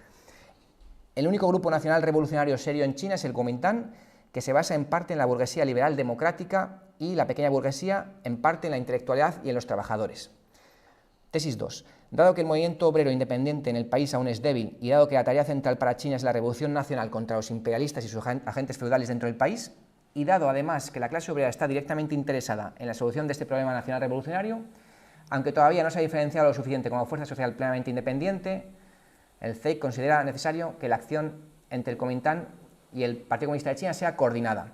el único grupo nacional revolucionario serio en China es el Kuomintang, que se basa en parte en la burguesía liberal democrática y la pequeña burguesía en parte en la intelectualidad y en los trabajadores. Tesis 2. Dado que el movimiento obrero independiente en el país aún es débil, y dado que la tarea central para China es la revolución nacional contra los imperialistas y sus agentes feudales dentro del país, y dado además que la clase obrera está directamente interesada en la solución de este problema nacional revolucionario, aunque todavía no se ha diferenciado lo suficiente como fuerza social plenamente independiente, el CEIC considera necesario que la acción entre el Kuomintang y el Partido Comunista de China sea coordinada.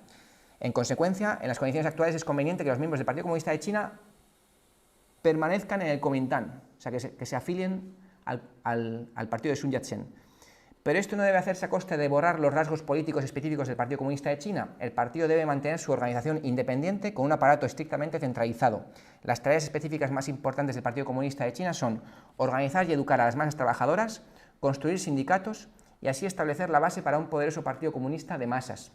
En consecuencia, en las condiciones actuales es conveniente que los miembros del Partido Comunista de China permanezcan en el Kuomintang, o sea, que se afilien al partido de Sun Yat-sen. Pero esto no debe hacerse a costa de borrar los rasgos políticos específicos del Partido Comunista de China. El partido debe mantener su organización independiente con un aparato estrictamente centralizado. Las tareas específicas más importantes del Partido Comunista de China son organizar y educar a las masas trabajadoras, construir sindicatos y así establecer la base para un poderoso partido comunista de masas.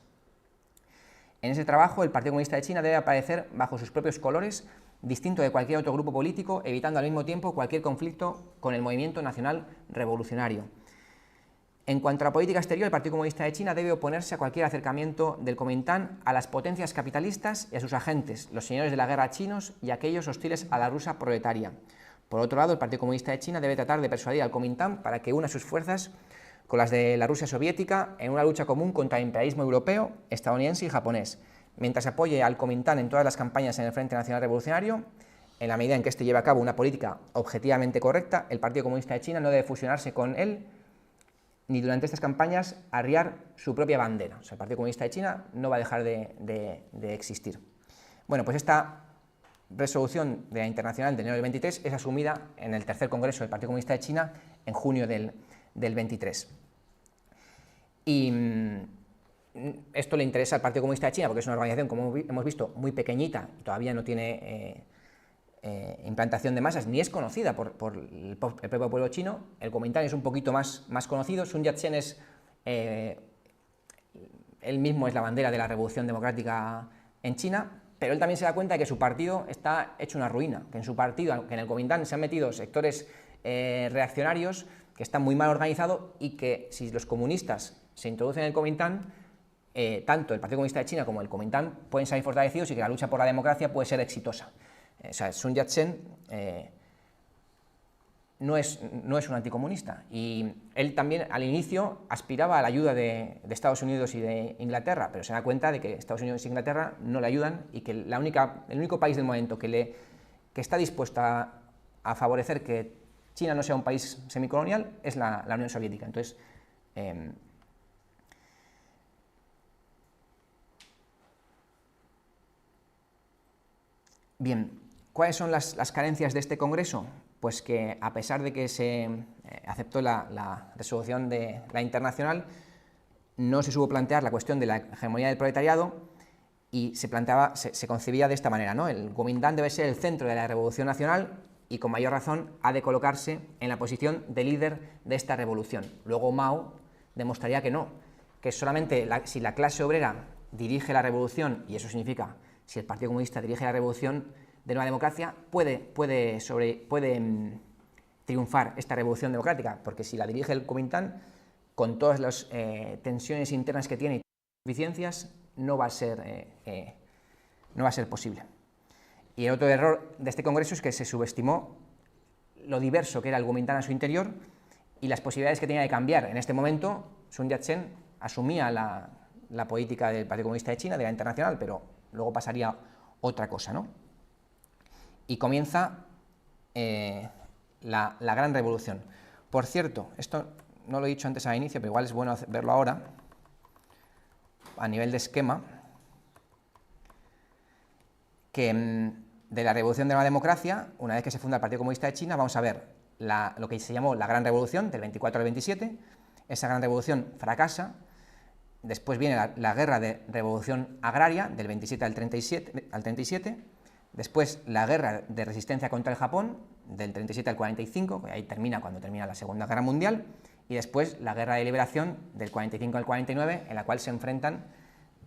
En ese trabajo, el Partido Comunista de China debe aparecer bajo sus propios colores, distinto de cualquier otro grupo político, evitando al mismo tiempo cualquier conflicto con el movimiento nacional revolucionario. En cuanto a la política exterior, el Partido Comunista de China debe oponerse a cualquier acercamiento del Kuomintang a las potencias capitalistas y a sus agentes, los señores de la guerra chinos y aquellos hostiles a la Rusia proletaria. Por otro lado, el Partido Comunista de China debe tratar de persuadir al Kuomintang para que una sus fuerzas con las de la Rusia soviética en una lucha común contra el imperialismo europeo, estadounidense y japonés, mientras apoye al Kuomintang en todas las campañas en el Frente Nacional Revolucionario. En la medida en que éste lleve a cabo una política objetivamente correcta, el Partido Comunista de China no debe fusionarse con él ni durante estas campañas arriar su propia bandera. O sea, el Partido Comunista de China no va a dejar de existir. Bueno, pues esta resolución de la Internacional de enero del 23 es asumida en el tercer Congreso del Partido Comunista de China en junio del 23. Y esto le interesa al Partido Comunista de China porque es una organización, como hemos visto, muy pequeñita, todavía no tiene implantación de masas, ni es conocida por el propio pueblo chino. El Kuomintang es un poquito más conocido. Sun Yat-sen es, él mismo es la bandera de la Revolución Democrática en China, pero él también se da cuenta de que su partido está hecho una ruina, que en su partido, que en el Kuomintang se han metido sectores reaccionarios, que están muy mal organizados y que si los comunistas se introducen en el Kuomintang, tanto el Partido Comunista de China como el Kuomintang pueden salir fortalecidos y que la lucha por la democracia puede ser exitosa. O sea, Sun Yat-sen no es un anticomunista, y él también al inicio aspiraba a la ayuda de Estados Unidos y de Inglaterra, pero se da cuenta de que Estados Unidos e Inglaterra no le ayudan y que el único país del momento que está dispuesto a favorecer que China no sea un país semicolonial es la Unión Soviética. Entonces, bien, ¿cuáles son las carencias de este Congreso? Pues que a pesar de que se aceptó la resolución de la Internacional, no se supo plantear la cuestión de la hegemonía del proletariado y se concebía de esta manera, ¿no? El Kuomintang debe ser el centro de la revolución nacional y con mayor razón ha de colocarse en la posición de líder de esta revolución. Luego Mao demostraría que no, que solamente si la clase obrera dirige la revolución, y eso significa si el Partido Comunista dirige la revolución de nueva democracia, puede triunfar esta revolución democrática, porque si la dirige el Kuomintang, con todas las tensiones internas que tiene y deficiencias, no va a ser posible. Y el otro error de este Congreso es que se subestimó lo diverso que era el Kuomintang a su interior y las posibilidades que tenía de cambiar. En este momento, Sun Yat-sen asumía la política del Partido Comunista de China, de la Internacional, pero luego pasaría otra cosa, ¿no? Y comienza la Gran Revolución. Por cierto, esto no lo he dicho antes al inicio, pero igual es bueno verlo ahora, a nivel de esquema, que de la Revolución de la Democracia, una vez que se funda el Partido Comunista de China, vamos a ver lo que se llamó la Gran Revolución, del 24 al 27, esa Gran Revolución fracasa, después viene la Guerra de Revolución Agraria, del 27 al 37, después la Guerra de Resistencia contra el Japón, del 37 al 45, que ahí termina cuando termina la Segunda Guerra Mundial, y después la Guerra de Liberación, del 45 al 49, en la cual se enfrentan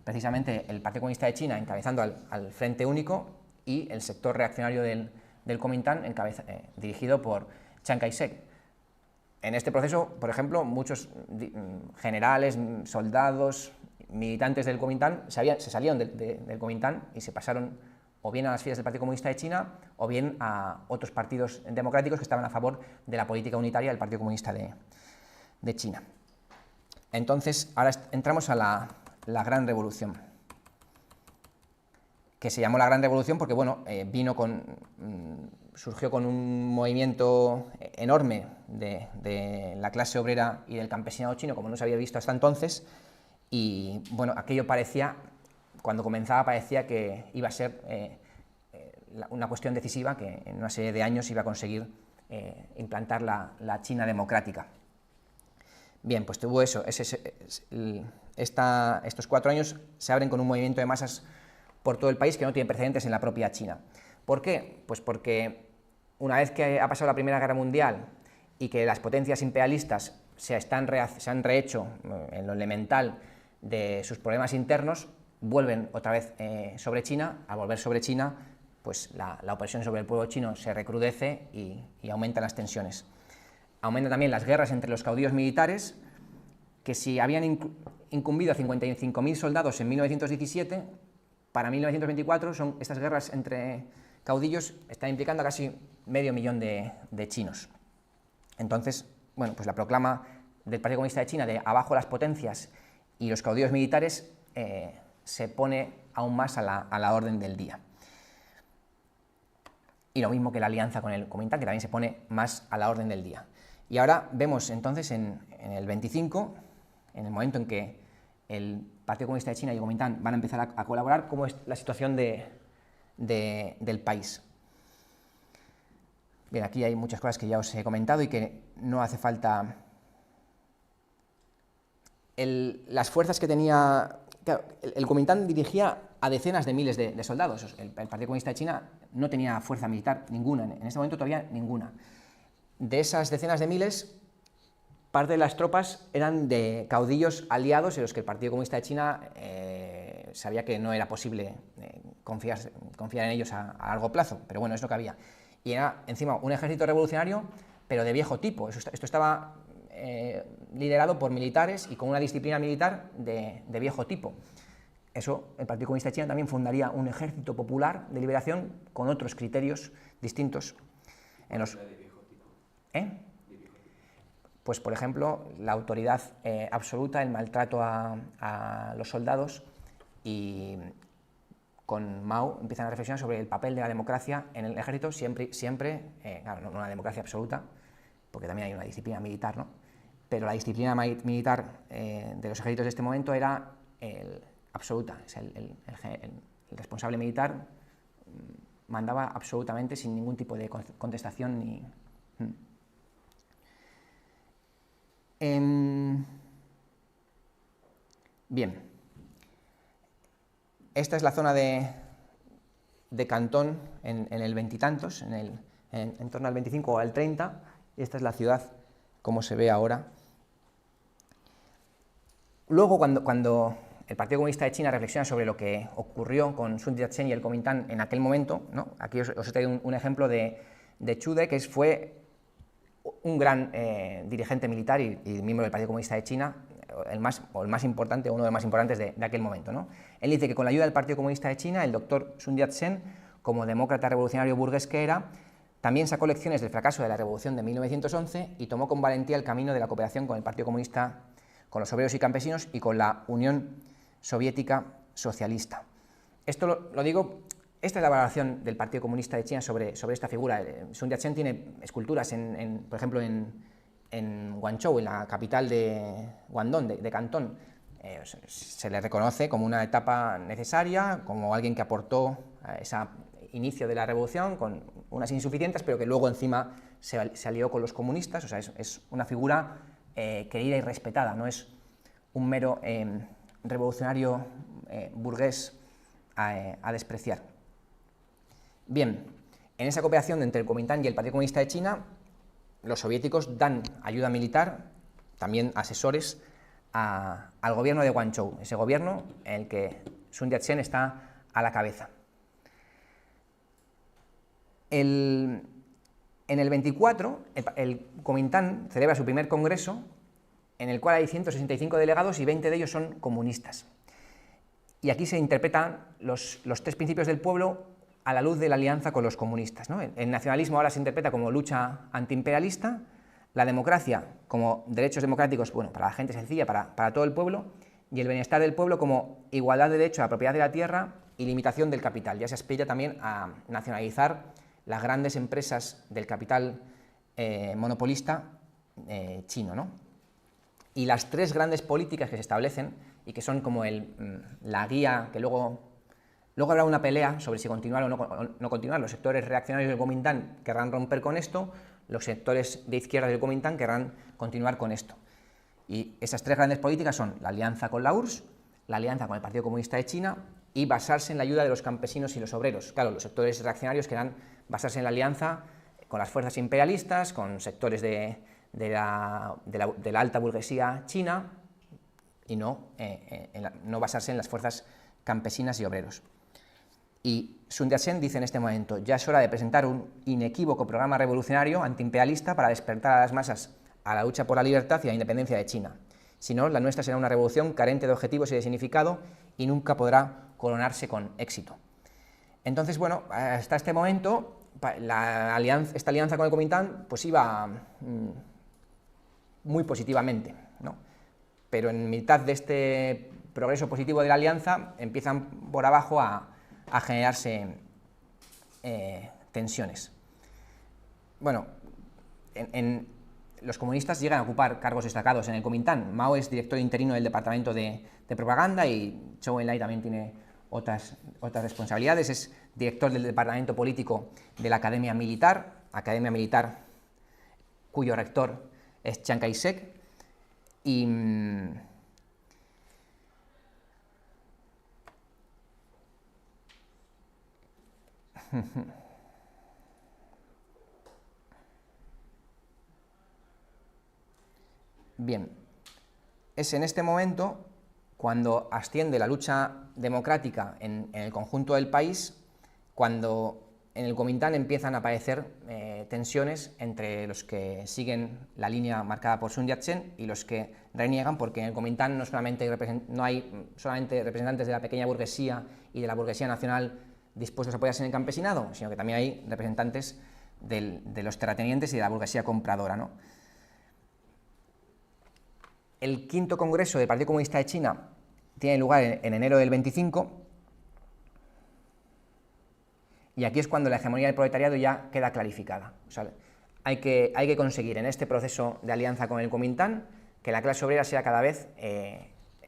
precisamente el Partido Comunista de China encabezando al Frente Único y el sector reaccionario del Kuomintang dirigido por Chiang Kai-shek. En este proceso, por ejemplo, muchos generales, soldados, militantes del Kuomintang se salieron del Kuomintang y se pasaron o bien a las filas del Partido Comunista de China o bien a otros partidos democráticos que estaban a favor de la política unitaria del Partido Comunista de China. Entonces, ahora entramos a la Gran Revolución, que se llamó la Gran Revolución porque, bueno, surgió con un movimiento enorme de la clase obrera y del campesinado chino, como no se había visto hasta entonces, y, bueno, aquello cuando comenzaba parecía que iba a ser una cuestión decisiva, que en una serie de años iba a conseguir implantar la China democrática. Bien, pues tuvo eso, estos 4 años se abren con un movimiento de masas por todo el país que no tiene precedentes en la propia China. ¿Por qué? Pues porque una vez que ha pasado la Primera Guerra Mundial y que las potencias imperialistas se han rehecho en lo elemental de sus problemas internos, vuelven otra vez sobre China. Al volver sobre China, pues la opresión sobre el pueblo chino se recrudece y aumentan las tensiones. Aumentan también las guerras entre los caudillos militares que si habían incumbido a 55.000 soldados en 1917, para 1924 estas guerras entre caudillos están implicando a casi medio millón de chinos. Entonces, bueno, pues la proclama del Partido Comunista de China de abajo las potencias y los caudillos militares se pone aún más a la orden del día. Y lo mismo que la alianza con el Kuomintang, que también se pone más a la orden del día. Y ahora vemos entonces en el 25, en el momento en que el Partido Comunista de China y el Kuomintang van a empezar a colaborar, cómo es la situación del país. Bien, aquí hay muchas cosas que ya os he comentado y que no hace falta. Las fuerzas que tenía. Claro, el Kuomintang dirigía a decenas de miles de soldados. El Partido Comunista de China no tenía fuerza militar ninguna, en este momento todavía ninguna. De esas decenas de miles, parte de las tropas eran de caudillos aliados en los que el Partido Comunista de China sabía que no era posible confiar en ellos a largo plazo, pero bueno, es lo que había. Y era encima un ejército revolucionario, pero de viejo tipo. Esto estaba liderado por militares y con una disciplina militar de viejo tipo. Eso, el Partido Comunista de China también fundaría un ejército popular de liberación con otros criterios distintos. En los, Pues, por ejemplo, la autoridad absoluta, el maltrato a los soldados, y con Mao empiezan a reflexionar sobre el papel de la democracia en el ejército, siempre claro, no una democracia absoluta, porque también hay una disciplina militar, ¿no? Pero la disciplina militar de los ejércitos de este momento era absoluta. El responsable militar mandaba absolutamente sin ningún tipo de contestación ni... Bien, esta es la zona de Cantón en el veintitantos, en torno al 25 o al 30, y esta es la ciudad como se ve ahora. Luego, cuando el Partido Comunista de China reflexiona sobre lo que ocurrió con Sun Yat-sen y el Kuomintang en aquel momento, ¿no? Aquí os he traído un ejemplo de Chude, que fue un gran dirigente militar y miembro del Partido Comunista de China, el más importante, uno de los más importantes de aquel momento, ¿no? Él dice que con la ayuda del Partido Comunista de China, el doctor Sun Yat-sen, como demócrata revolucionario burgués que era, también sacó lecciones del fracaso de la Revolución de 1911 y tomó con valentía el camino de la cooperación con el Partido Comunista, con los obreros y campesinos y con la Unión Soviética Socialista. Esto lo digo, esta es la valoración del Partido Comunista de China sobre esta figura. Sun Yat-sen tiene esculturas, por ejemplo, en Guangzhou, en la capital de Guangdong, de Cantón. Se le reconoce como una etapa necesaria, como alguien que aportó ese inicio de la revolución con unas insuficientes, pero que luego encima se alió con los comunistas. O sea, es una figura querida y respetada, no es un mero revolucionario burgués a despreciar. Bien, en esa cooperación entre el Kuomintang y el Partido Comunista de China, los soviéticos dan ayuda militar, también asesores, al gobierno de Guangzhou, ese gobierno en el que Sun Yat-sen está a la cabeza. En el 24, el Kuomintang celebra su primer congreso, en el cual hay 165 delegados y 20 de ellos son comunistas. Y aquí se interpretan los tres principios del pueblo a la luz de la alianza con los comunistas, ¿no? El nacionalismo ahora se interpreta como lucha antiimperialista, la democracia como derechos democráticos, bueno, para la gente sencilla, para todo el pueblo, y el bienestar del pueblo como igualdad de derecho a la propiedad de la tierra y limitación del capital. Ya se aspira también a nacionalizar las grandes empresas del capital monopolista chino, ¿no? Y las tres grandes políticas que se establecen y que son como la guía, que luego habrá una pelea sobre si continuar o no continuar. Los sectores reaccionarios del Kuomintang querrán romper con esto, los sectores de izquierda del Kuomintang querrán continuar con esto. Y esas tres grandes políticas son la alianza con la URSS, la alianza con el Partido Comunista de China y basarse en la ayuda de los campesinos y los obreros. Claro, los sectores reaccionarios querrán basarse en la alianza con las fuerzas imperialistas, con sectores de la alta burguesía china y no basarse en las fuerzas campesinas y obreros. Y Sun Yat-sen dice en este momento: ya es hora de presentar un inequívoco programa revolucionario antiimperialista para despertar a las masas a la lucha por la libertad y la independencia de China. Si no, la nuestra será una revolución carente de objetivos y de significado y nunca podrá coronarse con éxito. Entonces, bueno, hasta este momento, esta alianza con el Comintern pues iba muy positivamente, ¿no? Pero en mitad de este progreso positivo de la alianza empiezan por abajo a generarse tensiones. Bueno, los comunistas llegan a ocupar cargos destacados en el Comintern. Mao es director interino del departamento de propaganda y Zhou Enlai también tiene otras responsabilidades. Es director del departamento político de la Academia Militar cuyo rector es Chiang Kai-shek. Y bien, es en este momento cuando asciende la lucha democrática en el conjunto del país, cuando en el Comintern empiezan a aparecer tensiones entre los que siguen la línea marcada por Sun Yat-sen y los que reniegan, porque en el Comintern no hay solamente representantes de la pequeña burguesía y de la burguesía nacional dispuestos a apoyarse en el campesinado, sino que también hay representantes de los terratenientes y de la burguesía compradora, ¿no? El quinto congreso del Partido Comunista de China tiene lugar en enero del 25, y aquí es cuando la hegemonía del proletariado ya queda clarificada. O sea, hay que conseguir en este proceso de alianza con el Comintern que la clase obrera sea cada vez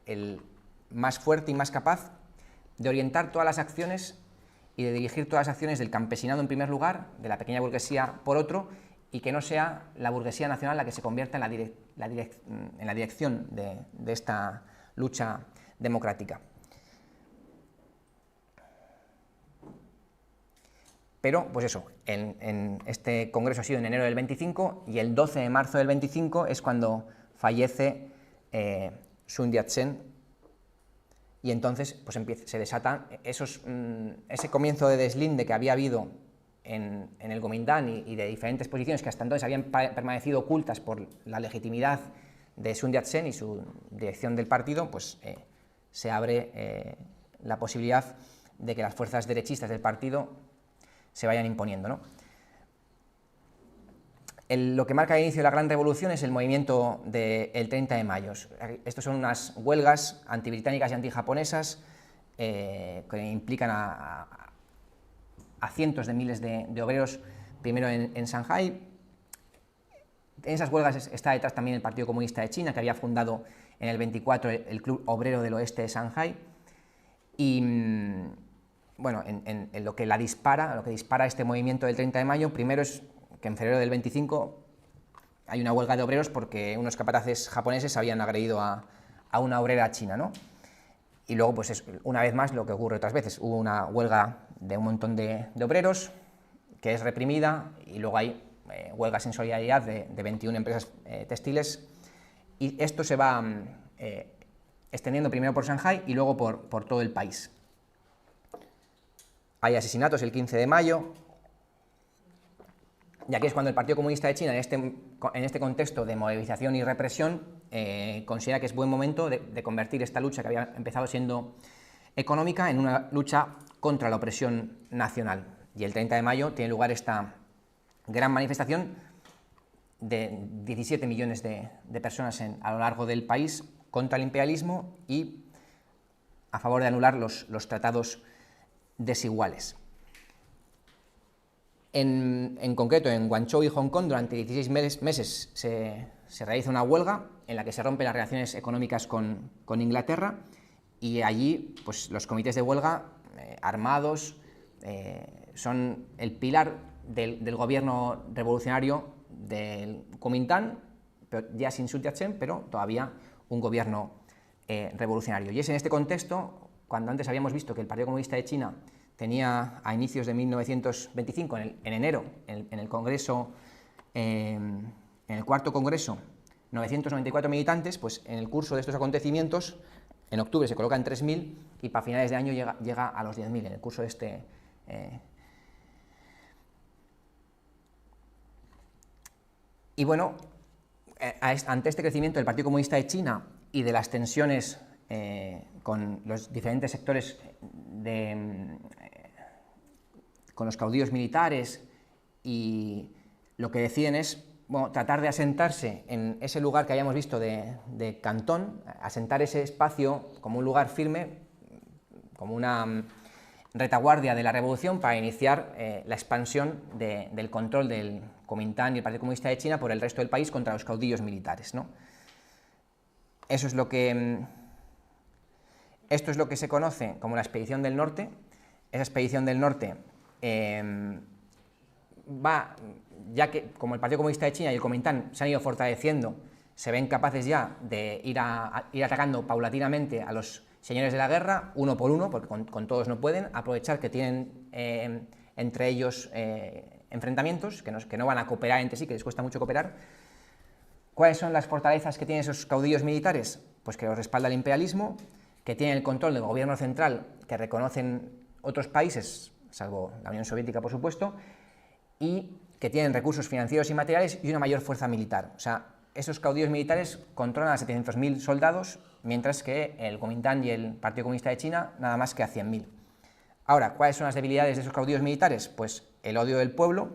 el más fuerte y más capaz de orientar todas las acciones y de dirigir todas las acciones del campesinado en primer lugar, de la pequeña burguesía por otro, y que no sea la burguesía nacional la que se convierta en la dirección de esta lucha democrática. Pero, pues eso, en este congreso ha sido en enero del 25 y el 12 de marzo del 25 es cuando fallece Sun Yat-sen, y entonces pues se desata ese comienzo de deslinde que había habido en el Comintern y de diferentes posiciones que hasta entonces habían permanecido ocultas por la legitimidad de Sun Yat-sen y su dirección del partido, pues se abre la posibilidad de que las fuerzas derechistas del partido se vayan imponiendo, ¿no? Lo que marca el inicio de la Gran Revolución es el movimiento del 30 de mayo. Estos son unas huelgas antibritánicas y antijaponesas que implican a cientos de miles de obreros, primero en Shanghái. En esas huelgas está detrás también el Partido Comunista de China, que había fundado en el 24 el Club Obrero del Oeste de Shanghái. Y bueno, en lo que dispara este movimiento del 30 de mayo, primero es que en febrero del 25 hay una huelga de obreros porque unos capataces japoneses habían agredido a una obrera china, ¿no? Y luego, pues es una vez más lo que ocurre otras veces, hubo una huelga de un montón de obreros que es reprimida, y luego hay huelgas en solidaridad de 21 empresas textiles, y esto se va extendiendo primero por Shanghái y luego por todo el país. Hay asesinatos el 15 de mayo, y aquí es cuando el Partido Comunista de China, en este contexto de movilización y represión, considera que es buen momento de convertir esta lucha, que había empezado siendo económica, en una lucha contra la opresión nacional. Y el 30 de mayo tiene lugar esta gran manifestación de 17 millones de personas a lo largo del país contra el imperialismo y a favor de anular los tratados desiguales. En concreto, en Guangzhou y Hong Kong, durante 16 meses se realiza una huelga en la que se rompen las relaciones económicas con Inglaterra, y allí pues, los comités de huelga armados son el pilar del gobierno revolucionario del Kuomintang, pero ya sin Sun Yat-sen, pero todavía un gobierno revolucionario. Y es en este contexto, cuando antes habíamos visto que el Partido Comunista de China tenía a inicios de 1925, en enero, en el Congreso, en el cuarto Congreso, 994 militantes, pues en el curso de estos acontecimientos, en octubre se colocan 3.000 y para finales de año llega a los 10.000 en el curso de este... Y bueno, ante este crecimiento del Partido Comunista de China y de las tensiones con los diferentes sectores con los caudillos militares, y lo que deciden es, bueno, tratar de asentarse en ese lugar que habíamos visto de Cantón, asentar ese espacio como un lugar firme, como una retaguardia de la revolución, para iniciar la expansión del control del Kuomintang y el Partido Comunista de China por el resto del país contra los caudillos militares, ¿no? Eso es lo que, esto es lo que se conoce como la Expedición del Norte. Esa Expedición del Norte va, ya que como el Partido Comunista de China y el Kuomintang se han ido fortaleciendo, se ven capaces ya de ir atacando paulatinamente a los señores de la guerra, uno por uno, porque con todos no pueden, aprovechar que tienen entre ellos enfrentamientos, que no van a cooperar entre sí, que les cuesta mucho cooperar. ¿Cuáles son las fortalezas que tienen esos caudillos militares? Pues que los respalda el imperialismo, que tienen el control del gobierno central, que reconocen otros países, salvo la Unión Soviética, por supuesto, y que tienen recursos financieros y materiales y una mayor fuerza militar. O sea, esos caudillos militares controlan a 700.000 soldados, mientras que el Kuomintang y el Partido Comunista de China nada más que a 100.000. Ahora, ¿cuáles son las debilidades de esos caudillos militares? Pues el odio del pueblo,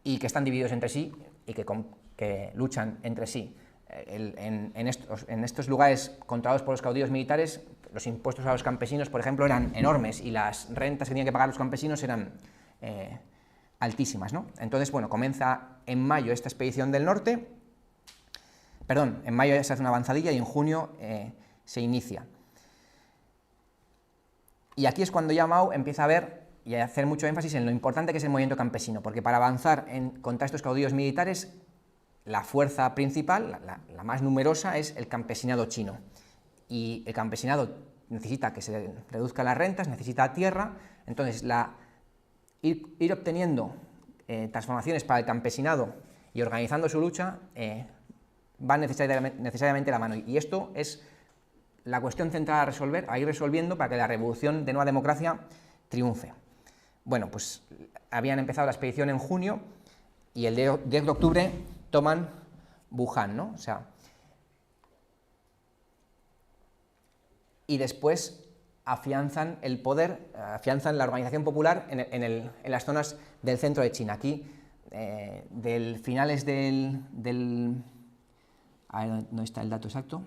y que están divididos entre sí y que luchan entre sí. En estos lugares controlados por los caudillos militares, los impuestos a los campesinos, por ejemplo, eran enormes, y las rentas que tenían que pagar los campesinos eran altísimas, ¿no? Entonces, bueno, comienza en mayo esta Expedición del Norte, perdón, en mayo se hace una avanzadilla y en junio se inicia. Y aquí es cuando ya Mao empieza a ver y a hacer mucho énfasis en lo importante que es el movimiento campesino, porque para avanzar contra estos caudillos militares, la fuerza principal, la más numerosa, es el campesinado chino. Y el campesinado necesita que se reduzcan las rentas, necesita tierra, entonces ir obteniendo transformaciones para el campesinado y organizando su lucha va necesariamente la mano. Y esto es la cuestión central a ir resolviendo para que la revolución de nueva democracia triunfe. Bueno, pues habían empezado la expedición en junio y el 10 de octubre toman Wuhan, ¿no? O sea, y después afianzan el poder, afianzan la organización popular en las zonas del centro de China. Aquí, del finales a ver, ¿dónde está el dato exacto?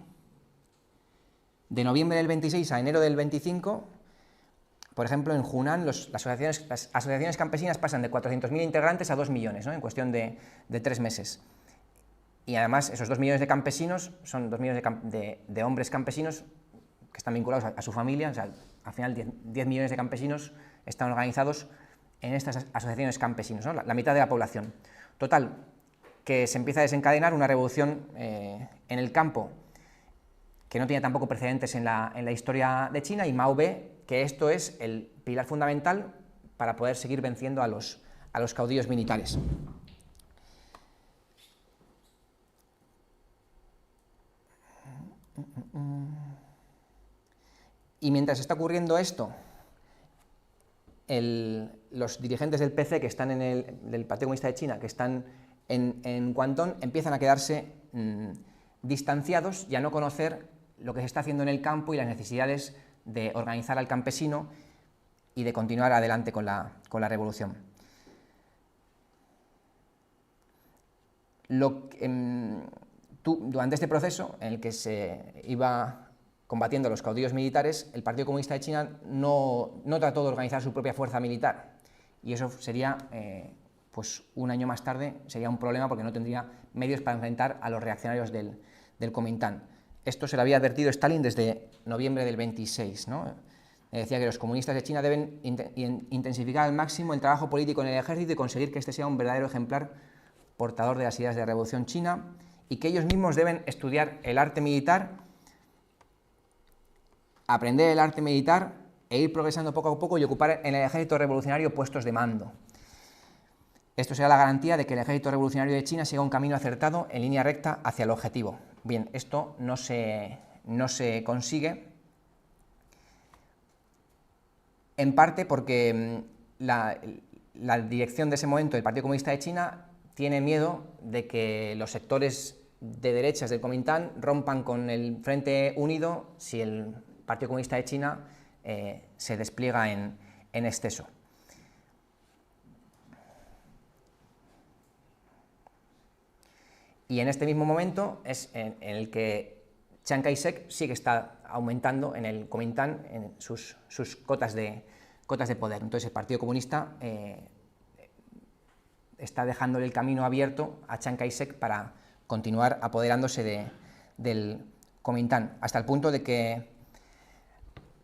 De noviembre del 26 a enero del 25, por ejemplo, en Hunan las asociaciones campesinas pasan de 400.000 integrantes a 2 millones, ¿no? En cuestión de 3 meses. Y además esos 2 millones de campesinos son 2 millones de hombres campesinos que están vinculados a su familia. O sea, al final 10 millones de campesinos están organizados en estas asociaciones campesinas, ¿no? La mitad de la población. Total, que se empieza a desencadenar una revolución en el campo que no tiene tampoco precedentes en la historia de China, y Mao ve que esto es el pilar fundamental para poder seguir venciendo a los caudillos militares. Y mientras está ocurriendo esto, los dirigentes del PC que están del Partido Comunista de China, que están en Guantón, empiezan a quedarse distanciados y a no conocer lo que se está haciendo en el campo y las necesidades de organizar al campesino y de continuar adelante con la revolución. Durante este proceso en el que se iba combatiendo a los caudillos militares, el Partido Comunista de China no trató de organizar su propia fuerza militar, y eso sería, pues un año más tarde, sería un problema, porque no tendría medios para enfrentar a los reaccionarios del Kuomintang. Esto se lo había advertido Stalin desde noviembre del 26, ¿no? Decía que los comunistas de China deben intensificar al máximo el trabajo político en el ejército y conseguir que este sea un verdadero ejemplar portador de las ideas de la Revolución China, y que ellos mismos deben estudiar el arte militar, aprender el arte militar e ir progresando poco a poco y ocupar en el ejército revolucionario puestos de mando. Esto será la garantía de que el ejército revolucionario de China siga un camino acertado en línea recta hacia el objetivo. Bien, esto no se consigue, en parte porque la dirección de ese momento del Partido Comunista de China tiene miedo de que los sectores de derechas del Kuomintang rompan con el Frente Unido si el Partido Comunista de China se despliega en exceso. Y en este mismo momento es en el que Chiang Kai-shek sí que está aumentando en el Kuomintang en sus cotas de poder. Entonces el Partido Comunista está dejándole el camino abierto a Chiang Kai-shek para continuar apoderándose del Kuomintang, hasta el punto de que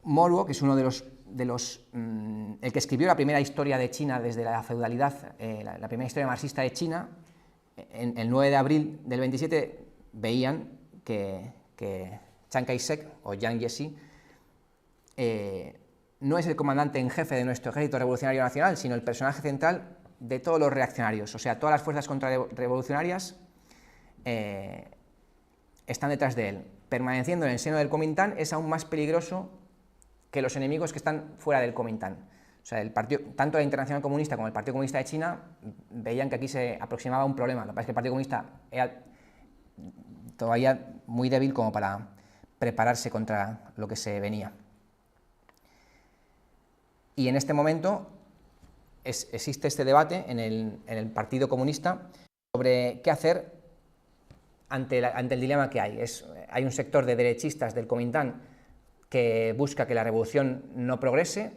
Moruo, que es uno de los el que escribió la primera historia de China desde la feudalidad, la primera historia marxista de China, el 9 de abril del 27 veían que Chiang Kai-shek o Jiang Jiechi no es el comandante en jefe de nuestro ejército revolucionario nacional, sino el personaje central de todos los reaccionarios, o sea, todas las fuerzas contrarrevolucionarias están detrás de él. Permaneciendo en el seno del Kuomintang es aún más peligroso que los enemigos que están fuera del Kuomintang. O sea, tanto la Internacional Comunista como el Partido Comunista de China veían que aquí se aproximaba un problema. Lo que pasa es que el Partido Comunista era todavía muy débil como para prepararse contra lo que se venía. Y en este momento existe este debate en el Partido Comunista sobre qué hacer ante el dilema que hay. Hay un sector de derechistas del Kuomintang que busca que la revolución no progrese,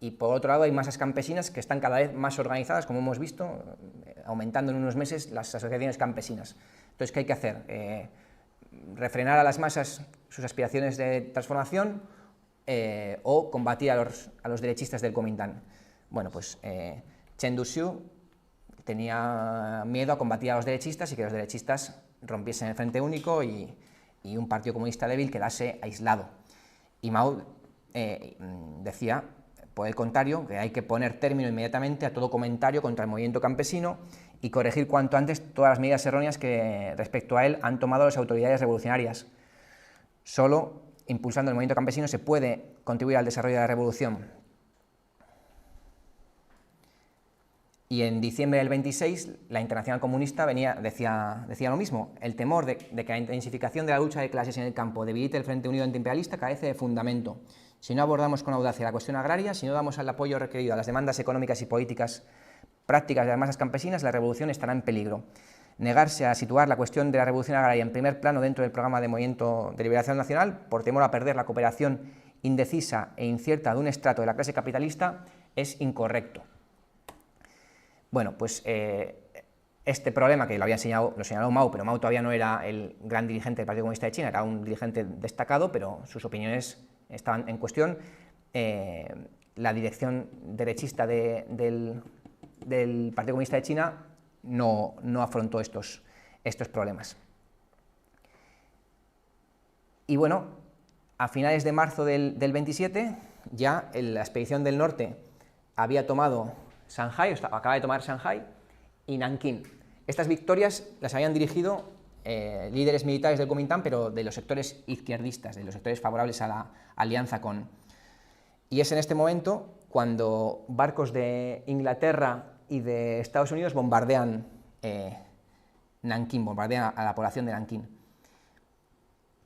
y por otro lado hay masas campesinas que están cada vez más organizadas, como hemos visto, aumentando en unos meses las asociaciones campesinas. Entonces, ¿qué hay que hacer? ¿Refrenar a las masas sus aspiraciones de transformación o combatir a los derechistas del Kuomintang? Bueno, pues Chen Duxiu tenía miedo a combatir a los derechistas y que los derechistas rompiesen el Frente Único y un Partido Comunista débil quedase aislado. Y Mao decía, por el contrario, que hay que poner término inmediatamente a todo comentario contra el movimiento campesino y corregir cuanto antes todas las medidas erróneas que respecto a él han tomado las autoridades revolucionarias. Solo impulsando el movimiento campesino se puede contribuir al desarrollo de la revolución. Y en diciembre del 26, la Internacional Comunista decía lo mismo: el temor de que la intensificación de la lucha de clases en el campo debilite el Frente Unido Antiimperialista carece de fundamento. Si no abordamos con audacia la cuestión agraria, si no damos el apoyo requerido a las demandas económicas y políticas prácticas de las masas campesinas, la revolución estará en peligro. Negarse a situar la cuestión de la revolución agraria en primer plano dentro del programa de Movimiento de Liberación Nacional, por temor a perder la cooperación indecisa e incierta de un estrato de la clase capitalista, es incorrecto. Bueno, pues este problema, que lo señaló Mao, pero Mao todavía no era el gran dirigente del Partido Comunista de China, era un dirigente destacado, pero sus opiniones estaban en cuestión. La dirección derechista del Partido Comunista de China no afrontó estos problemas. Y bueno, a finales de marzo del 27, ya la expedición del norte había tomado Shanghái, acaba de tomar Shanghái y Nankín. Estas victorias las habían dirigido líderes militares del Kuomintang, pero de los sectores izquierdistas, de los sectores favorables a la alianza con... Y es en este momento cuando barcos de Inglaterra y de Estados Unidos bombardean Nankín, bombardean a la población de Nankín.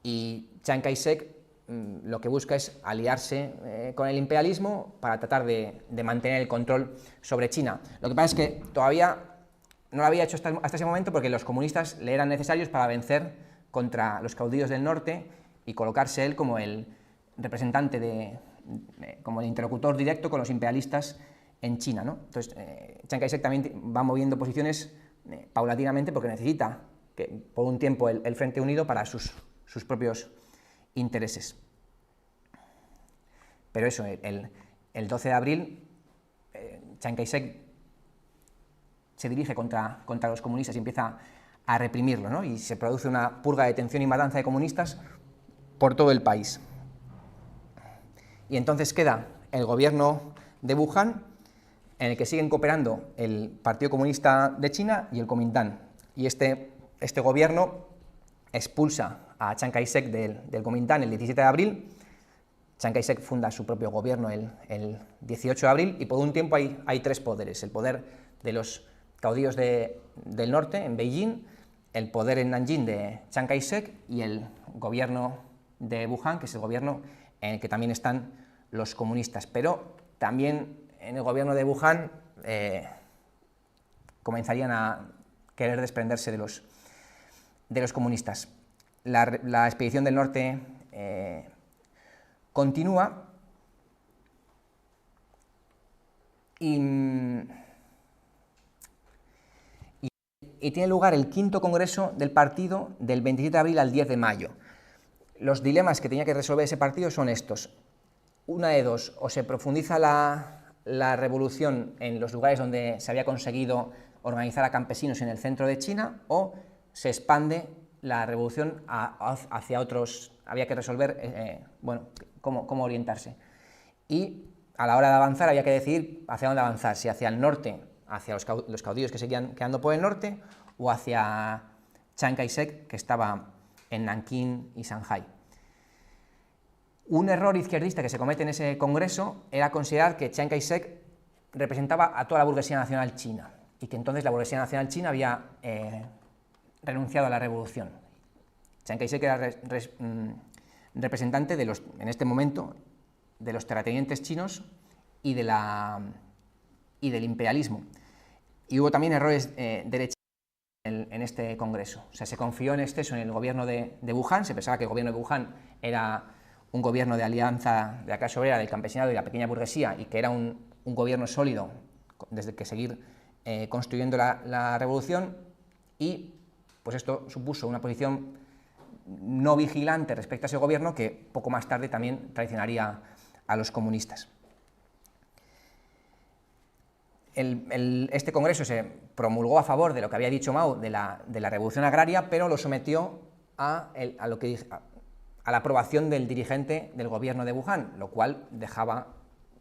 Y Chiang Kai-shek lo que busca es aliarse con el imperialismo para tratar de mantener el control sobre China. Lo que pasa es que todavía no lo había hecho hasta ese momento porque los comunistas le eran necesarios para vencer contra los caudillos del norte y colocarse él como el representante como el interlocutor directo con los imperialistas en China, ¿no? Entonces, Chiang Kai-shek también va moviendo posiciones paulatinamente porque necesita por un tiempo el Frente Unido para sus propios intereses. Pero eso, el 12 de abril, Chiang Kai-shek se dirige contra los comunistas y empieza a reprimirlo, ¿no? Y se produce una purga de detención y matanza de comunistas por todo el país. Y entonces queda el gobierno de Wuhan, en el que siguen cooperando el Partido Comunista de China y el Kuomintang. Y este gobierno expulsa a Chiang Kai-shek del Kuomintang el 17 de abril. Chiang Kai-shek funda su propio gobierno el 18 de abril y por un tiempo hay tres poderes: el poder de los caudillos del norte en Beijing, el poder en Nanjing de Chiang Kai-shek y el gobierno de Wuhan, que es el gobierno en el que también están los comunistas. Pero también en el gobierno de Wuhan comenzarían a querer desprenderse de los comunistas. La expedición del norte continúa y tiene lugar el quinto congreso del partido del 27 de abril al 10 de mayo. Los dilemas que tenía que resolver ese partido son estos. Una de dos, o se profundiza la revolución en los lugares donde se había conseguido organizar a campesinos en el centro de China, o se expande la revolución hacia otros. Había que resolver cómo orientarse. Y a la hora de avanzar había que decidir hacia dónde avanzar, si hacia el norte, hacia los caudillos que seguían quedando por el norte, o hacia Chiang Kai-shek, que estaba en Nankín y Shanghái. Un error izquierdista que se comete en ese congreso era considerar que Chiang Kai-shek representaba a toda la burguesía nacional china, y que entonces la burguesía nacional china había renunciado a la revolución. Chiang Kai-shek era representante en este momento de los terratenientes chinos y del imperialismo. Y hubo también errores derechistas en este congreso. O sea, se confió en exceso en el gobierno de Wuhan, se pensaba que el gobierno de Wuhan era un gobierno de alianza de la clase obrera, del campesinado y la pequeña burguesía, y que era un gobierno sólido desde el que seguir construyendo la revolución, y pues esto supuso una posición no vigilante respecto a ese gobierno que poco más tarde también traicionaría a los comunistas. Este congreso se promulgó a favor de lo que había dicho Mao de la revolución agraria, pero lo sometió a la aprobación del dirigente del gobierno de Wuhan, lo cual dejaba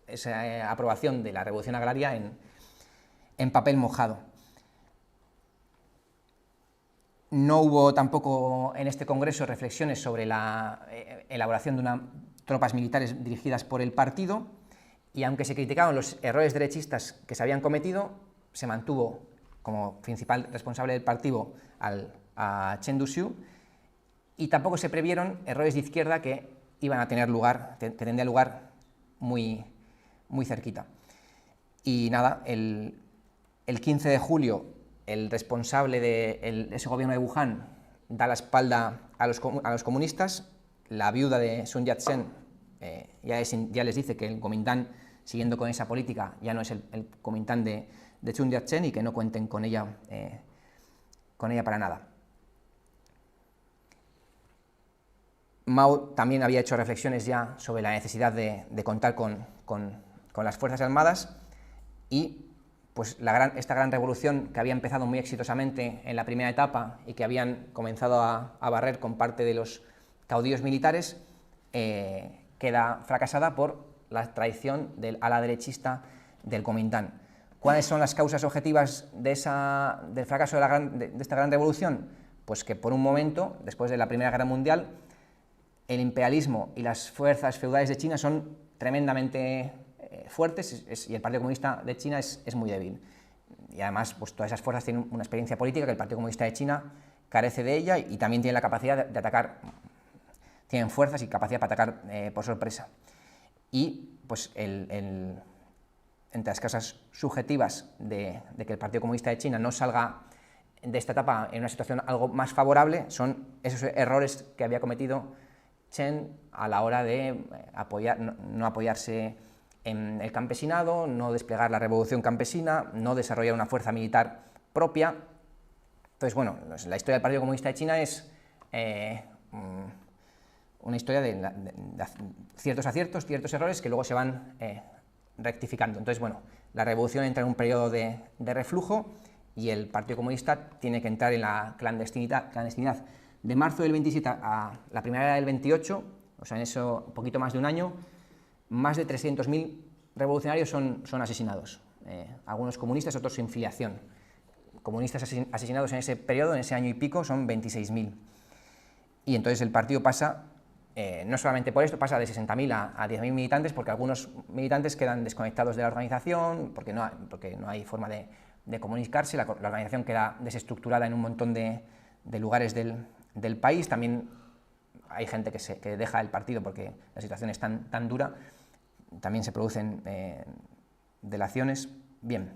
esa aprobación de la revolución agraria en papel mojado. No hubo tampoco en este congreso reflexiones sobre la elaboración de tropas militares dirigidas por el partido, y aunque se criticaron los errores derechistas que se habían cometido, se mantuvo como principal responsable del partido a Chen Duxiu, y tampoco se previeron errores de izquierda que iban a tener lugar, que tendría lugar muy, muy cerquita. Y nada, el 15 de julio el responsable de ese gobierno de Wuhan da la espalda a los comunistas. La viuda de Sun Yat-sen ya les dice que el Kuomintang, siguiendo con esa política, ya no es el Kuomintang de Sun Yat-sen, y que no cuenten con ella para nada. Mao también había hecho reflexiones ya sobre la necesidad de contar con las Fuerzas Armadas, y pues esta gran revolución, que había empezado muy exitosamente en la primera etapa y que habían comenzado a barrer con parte de los caudillos militares, queda fracasada por la traición del ala derechista del Kuomintang. ¿Cuáles son las causas objetivas del fracaso de esta gran revolución? Pues que por un momento, después de la Primera Guerra Mundial, el imperialismo y las fuerzas feudales de China son tremendamente fuertes, y el Partido Comunista de China es muy débil. Y además, pues todas esas fuerzas tienen una experiencia política que el Partido Comunista de China carece de ella, y también tienen la capacidad de atacar, tienen fuerzas y capacidad para atacar por sorpresa. Y pues entre las causas subjetivas de que el Partido Comunista de China no salga de esta etapa en una situación algo más favorable son esos errores que había cometido Chen a la hora de no apoyarse en el campesinado, no desplegar la revolución campesina, no desarrollar una fuerza militar propia. Entonces, bueno, la historia del Partido Comunista de China es una historia de ciertos aciertos, ciertos errores que luego se van rectificando. Entonces, bueno, la revolución entra en un periodo de reflujo, y el Partido Comunista tiene que entrar en la clandestinidad de marzo del 27 a la primavera del 28, o sea, en eso un poquito más de un año. Más de 300.000 revolucionarios son asesinados, algunos comunistas, otros sin filiación. Comunistas asesinados en ese periodo, en ese año y pico, son 26.000. Y entonces el partido pasa, no solamente por esto, pasa de 60.000 a 10.000 militantes, porque algunos militantes quedan desconectados de la organización, porque no hay forma de comunicarse, la organización queda desestructurada en un montón de lugares del país. También hay gente que deja el partido porque la situación es tan dura. También se producen delaciones. Bien.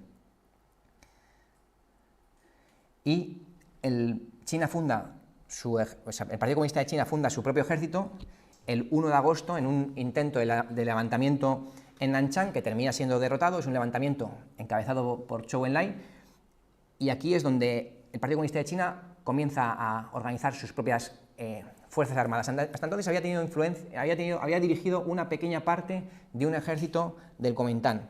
Y el Partido Comunista de China funda su propio ejército el 1 de agosto en un intento de levantamiento en Nanchang, que termina siendo derrotado. Es un levantamiento encabezado por Zhou Enlai, y aquí es donde el Partido Comunista de China comienza a organizar sus propias fuerzas armadas. Hasta entonces había tenido influencia, había dirigido una pequeña parte de un ejército del Kuomintang,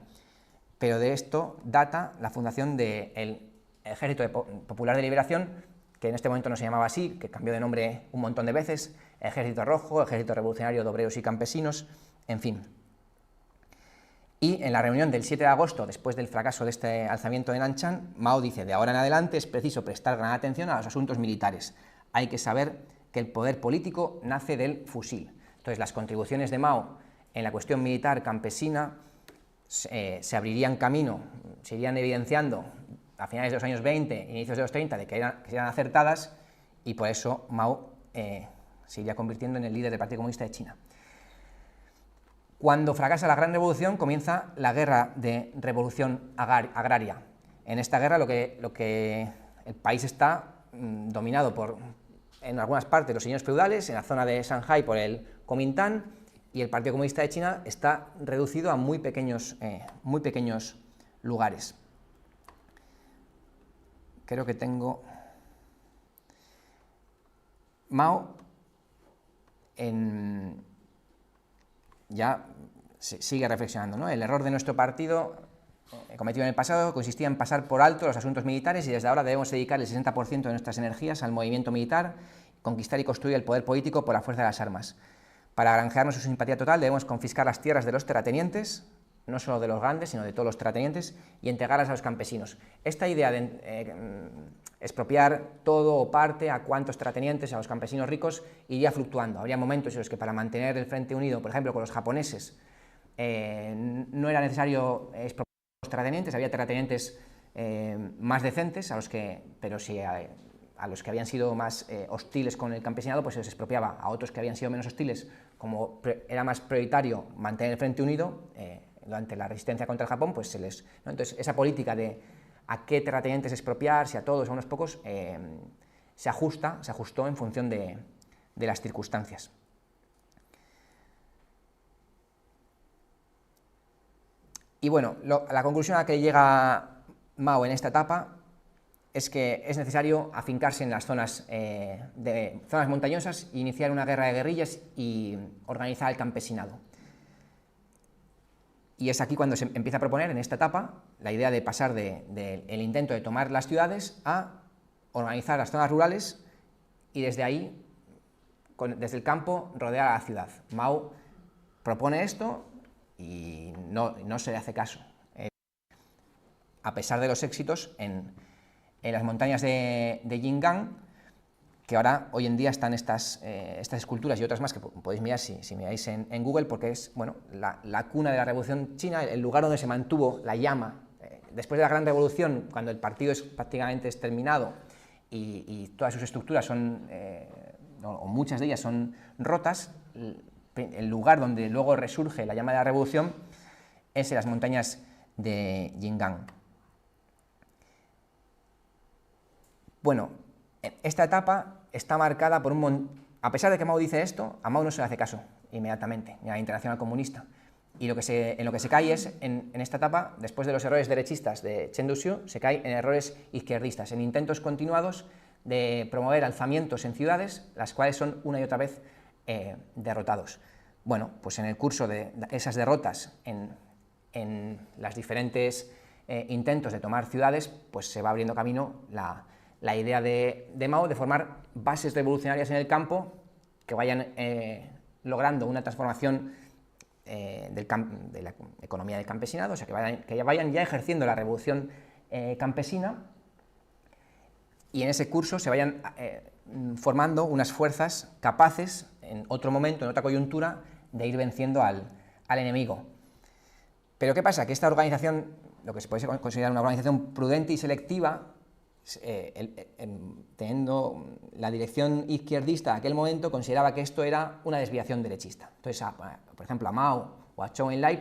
pero de esto data la fundación del Ejército Popular de Liberación, que en este momento no se llamaba así, que cambió de nombre un montón de veces: Ejército Rojo, Ejército Revolucionario de Obreros y Campesinos, en fin. Y en la reunión del 7 de agosto, después del fracaso de este alzamiento de Nanchang, Mao dice: de ahora en adelante es preciso prestar gran atención a los asuntos militares. Hay que saber que el poder político nace del fusil. Entonces, las contribuciones de Mao en la cuestión militar campesina se abrirían camino, se irían evidenciando a finales de los años 20, inicios de los 30, de que eran acertadas, y por eso Mao se iría convirtiendo en el líder del Partido Comunista de China. Cuando fracasa la Gran Revolución, comienza la Guerra de Revolución Agraria. En esta guerra lo que el país está dominado por, en algunas partes, los señores feudales, en la zona de Shanghái por el Kuomintang, y el Partido Comunista de China está reducido a muy pequeños lugares. Creo que tengo... Mao ya sigue reflexionando, ¿no? El error de nuestro partido cometido en el pasado consistía en pasar por alto los asuntos militares, y desde ahora debemos dedicar el 60% de nuestras energías al movimiento militar, conquistar y construir el poder político por la fuerza de las armas. Para granjearnos su simpatía total debemos confiscar las tierras de los terratenientes, no solo de los grandes, sino de todos los terratenientes, y entregarlas a los campesinos. Esta idea de expropiar todo o parte a cuantos terratenientes, a los campesinos ricos, iría fluctuando. Habría momentos en los que para mantener el frente unido, por ejemplo, con los japoneses, no era necesario expropiar a los terratenientes, había terratenientes más decentes, pero si a los que habían sido más hostiles con el campesinado, pues se les expropiaba. A otros que habían sido menos hostiles, como era más prioritario mantener el frente unido, durante la resistencia contra el Japón, pues se les... ¿no? Entonces, esa política de a qué terratenientes expropiar, si a todos o a unos pocos, se ajustó en función de las circunstancias. Y bueno, la conclusión a la que llega Mao en esta etapa es que es necesario afincarse en las zonas montañosas, iniciar una guerra de guerrillas y organizar el campesinado. Y es aquí cuando se empieza a proponer, en esta etapa, la idea de pasar del intento de tomar las ciudades a organizar las zonas rurales y desde ahí, desde el campo, rodear a la ciudad. Mao propone esto y no se le hace caso. A pesar de los éxitos en las montañas de Yingan, que ahora, hoy en día, están estas esculturas y otras más que podéis mirar si miráis en Google, porque es, bueno, la cuna de la Revolución China, el lugar donde se mantuvo la llama. Después de la Gran Revolución, cuando el partido es prácticamente exterminado y todas sus estructuras son, o muchas de ellas son rotas, el lugar donde luego resurge la llama de la Revolución es en las montañas de Yingan. Bueno, esta etapa está marcada por a pesar de que Mao dice esto, a Mao no se le hace caso inmediatamente, ni a la Internacional Comunista. Y en lo que se cae es, en esta etapa, después de los errores derechistas de Chen Duxiu, se cae en errores izquierdistas, en intentos continuados de promover alzamientos en ciudades, las cuales son una y otra vez derrotados. Bueno, pues en el curso de esas derrotas en los diferentes intentos de tomar ciudades, pues se va abriendo camino la idea de Mao de formar bases revolucionarias en el campo que vayan logrando una transformación de la economía del campesinado, o sea, que vayan ya ejerciendo la revolución campesina, y en ese curso se vayan formando unas fuerzas capaces, en otro momento, en otra coyuntura, de ir venciendo al enemigo. Pero ¿qué pasa? Que esta organización, lo que se puede considerar una organización prudente y selectiva, teniendo la dirección izquierdista de aquel momento, consideraba que esto era una desviación derechista. Entonces, por ejemplo, a Mao o a Zhou Enlai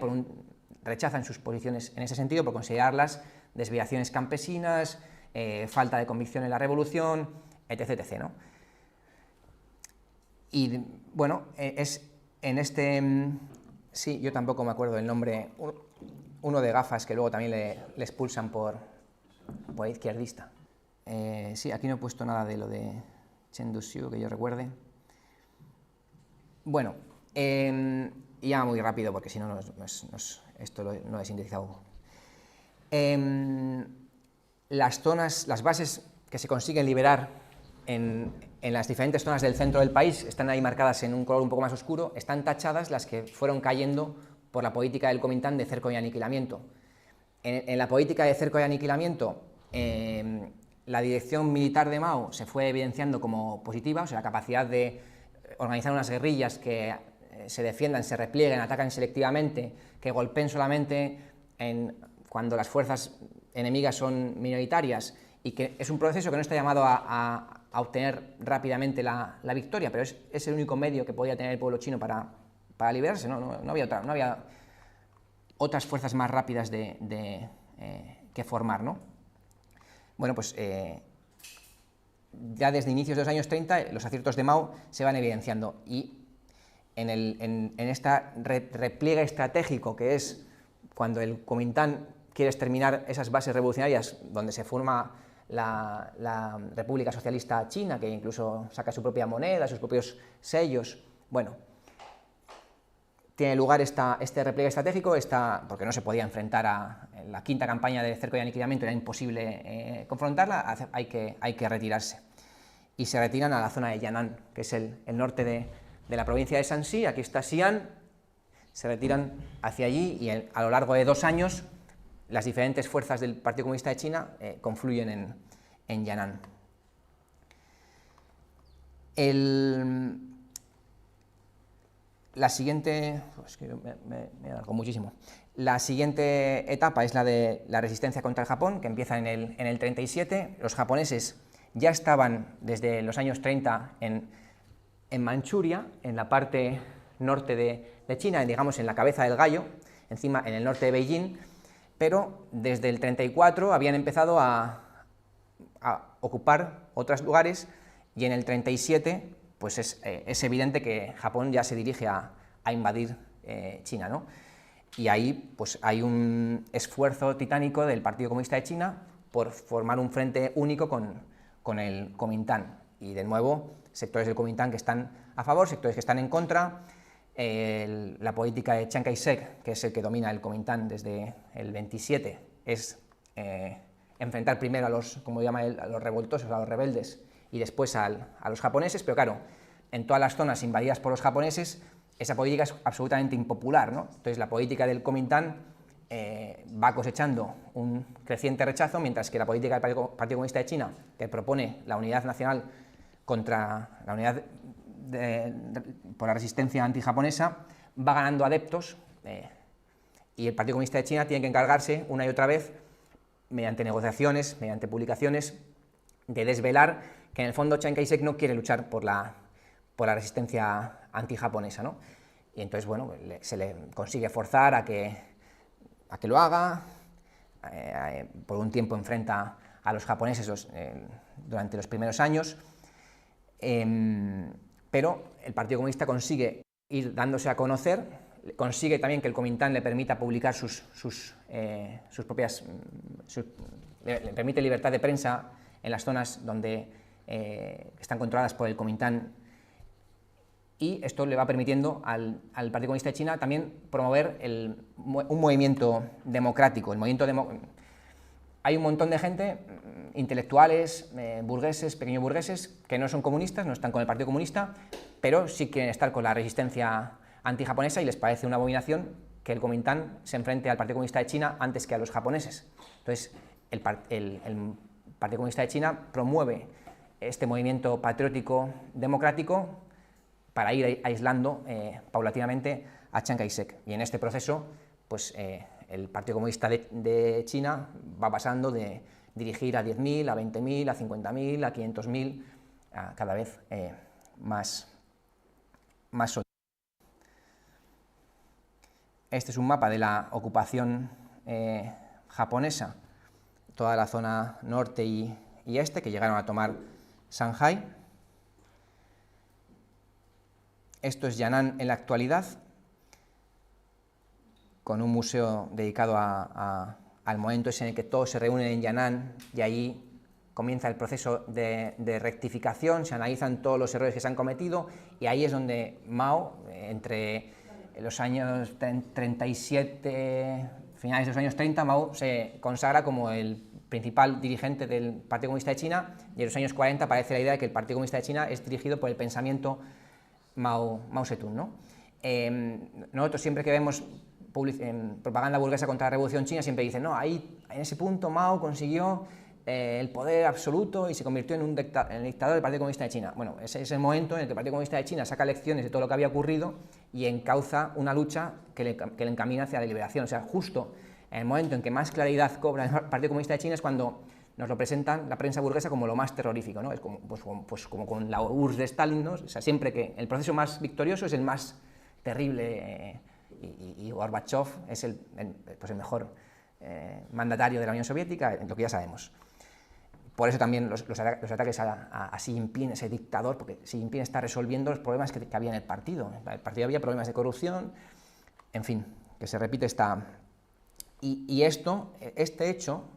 rechazan sus posiciones en ese sentido por considerarlas desviaciones campesinas, falta de convicción en la revolución, etc. etc., ¿no? Y bueno, es en este... Sí, yo tampoco me acuerdo el nombre, uno de gafas que luego también le expulsan por izquierdista. Sí, aquí no he puesto nada de lo de Chen Duxiu, que yo recuerde. Bueno, ya muy rápido, porque si no, esto no he sintetizado. Las bases que se consiguen liberar en las diferentes zonas del centro del país están ahí marcadas en un color un poco más oscuro, están tachadas las que fueron cayendo por la política del Kuomintang de cerco y aniquilamiento. En la política de cerco y aniquilamiento, la dirección militar de Mao se fue evidenciando como positiva, o sea, la capacidad de organizar unas guerrillas que se defiendan, se replieguen, atacan selectivamente, que golpeen solamente cuando las fuerzas enemigas son minoritarias, y que es un proceso que no está llamado a obtener rápidamente la victoria, pero es el único medio que podía tener el pueblo chino para liberarse, no había otras fuerzas más rápidas que formar, ¿no? Bueno, pues ya desde inicios de los años 30 los aciertos de Mao se van evidenciando, y en esta repliegue estratégico, que es cuando el Kuomintang quiere exterminar esas bases revolucionarias donde se forma la República Socialista China, que incluso saca su propia moneda, sus propios sellos. Bueno, tiene lugar este repliegue estratégico, porque no se podía enfrentar a la quinta campaña de cerco y aniquilamiento, era imposible confrontarla, hay que retirarse. Y se retiran a la zona de Yan'an, que es el norte de la provincia de Shanxi. Aquí está Xi'an, se retiran hacia allí, y a lo largo de 2 años las diferentes fuerzas del Partido Comunista de China confluyen en Yan'an. La siguiente, es que me alargo muchísimo. La siguiente etapa es la de la resistencia contra el Japón, que empieza en el 37. Los japoneses ya estaban desde los años 30 en Manchuria, en la parte norte de China, digamos en la cabeza del gallo, encima en el norte de Beijing, pero desde el 34 habían empezado a ocupar otros lugares, y en el 37 pues es evidente que Japón ya se dirige a invadir China, ¿no? Y ahí pues hay un esfuerzo titánico del Partido Comunista de China por formar un frente único con el Kuomintang, y de nuevo sectores del Kuomintang que están a favor, sectores que están en contra. La política de Chiang Kai-shek, que es el que domina el Kuomintang desde el 27, es enfrentar primero a los, como llama él, a los revoltosos, a los rebeldes, y después a los japoneses, pero claro, en todas las zonas invadidas por los japoneses, esa política es absolutamente impopular, ¿no? Entonces la política del Kuomintang va cosechando un creciente rechazo, mientras que la política del Partido Comunista de China, que propone la unidad nacional contra la unidad por la resistencia antijaponesa, va ganando adeptos, y el Partido Comunista de China tiene que encargarse una y otra vez, mediante negociaciones, mediante publicaciones, de desvelar que en el fondo Chiang Kai-shek no quiere luchar por la resistencia antijaponesa, ¿no? Y entonces, bueno, se le consigue forzar a que lo haga. Por un tiempo enfrenta a los japoneses durante los primeros años, pero el Partido Comunista consigue ir dándose a conocer, consigue también que el Kuomintang le permita publicar le permite libertad de prensa en las zonas donde están controladas por el Kuomintang, y esto le va permitiendo al Partido Comunista de China también promover un movimiento democrático. Hay un montón de gente, intelectuales, burgueses, pequeños burgueses, que no son comunistas, no están con el Partido Comunista, pero sí quieren estar con la resistencia antijaponesa, y les parece una abominación que el Kuomintang se enfrente al Partido Comunista de China antes que a los japoneses. Entonces, el Partido Comunista de China promueve este movimiento patriótico democrático para ir aislando paulatinamente a Chiang Kai-shek. Y en este proceso, pues el Partido Comunista de China va pasando de dirigir a 10.000, a 20.000, a 50.000, a 500.000, cada vez más soldados. Este es un mapa de la ocupación japonesa, toda la zona norte y este, que llegaron a tomar Shanghái. Esto es Yan'an en la actualidad, con un museo dedicado al momento ese en el que todos se reúnen en Yan'an, y ahí comienza el proceso de rectificación, se analizan todos los errores que se han cometido, y ahí es donde Mao, entre los años 37, finales de los años 30, Mao se consagra como el principal dirigente del Partido Comunista de China, y en los años 40 aparece la idea de que el Partido Comunista de China es dirigido por el pensamiento Mao Zedong, ¿no? Nosotros siempre que vemos propaganda burguesa contra la Revolución China siempre dicen, no, ahí en ese punto Mao consiguió el poder absoluto y se convirtió en el dictador del Partido Comunista de China. Bueno, ese es el momento en el que el Partido Comunista de China saca lecciones de todo lo que había ocurrido y encauza una lucha que le encamina hacia la liberación. O sea, justo en el momento en que más claridad cobra el Partido Comunista de China es cuando nos lo presentan la prensa burguesa como lo más terrorífico, ¿no? Es como, como con la URSS de Stalin, ¿no? O sea, siempre que el proceso más victorioso es el más terrible, y Gorbachev es el mejor mandatario de la Unión Soviética, lo que ya sabemos. Por eso también los ataques a Xi Jinping, ese dictador, porque Xi Jinping está resolviendo los problemas que había en el partido. En el partido había problemas de corrupción, en fin, que se repite esta... Y este hecho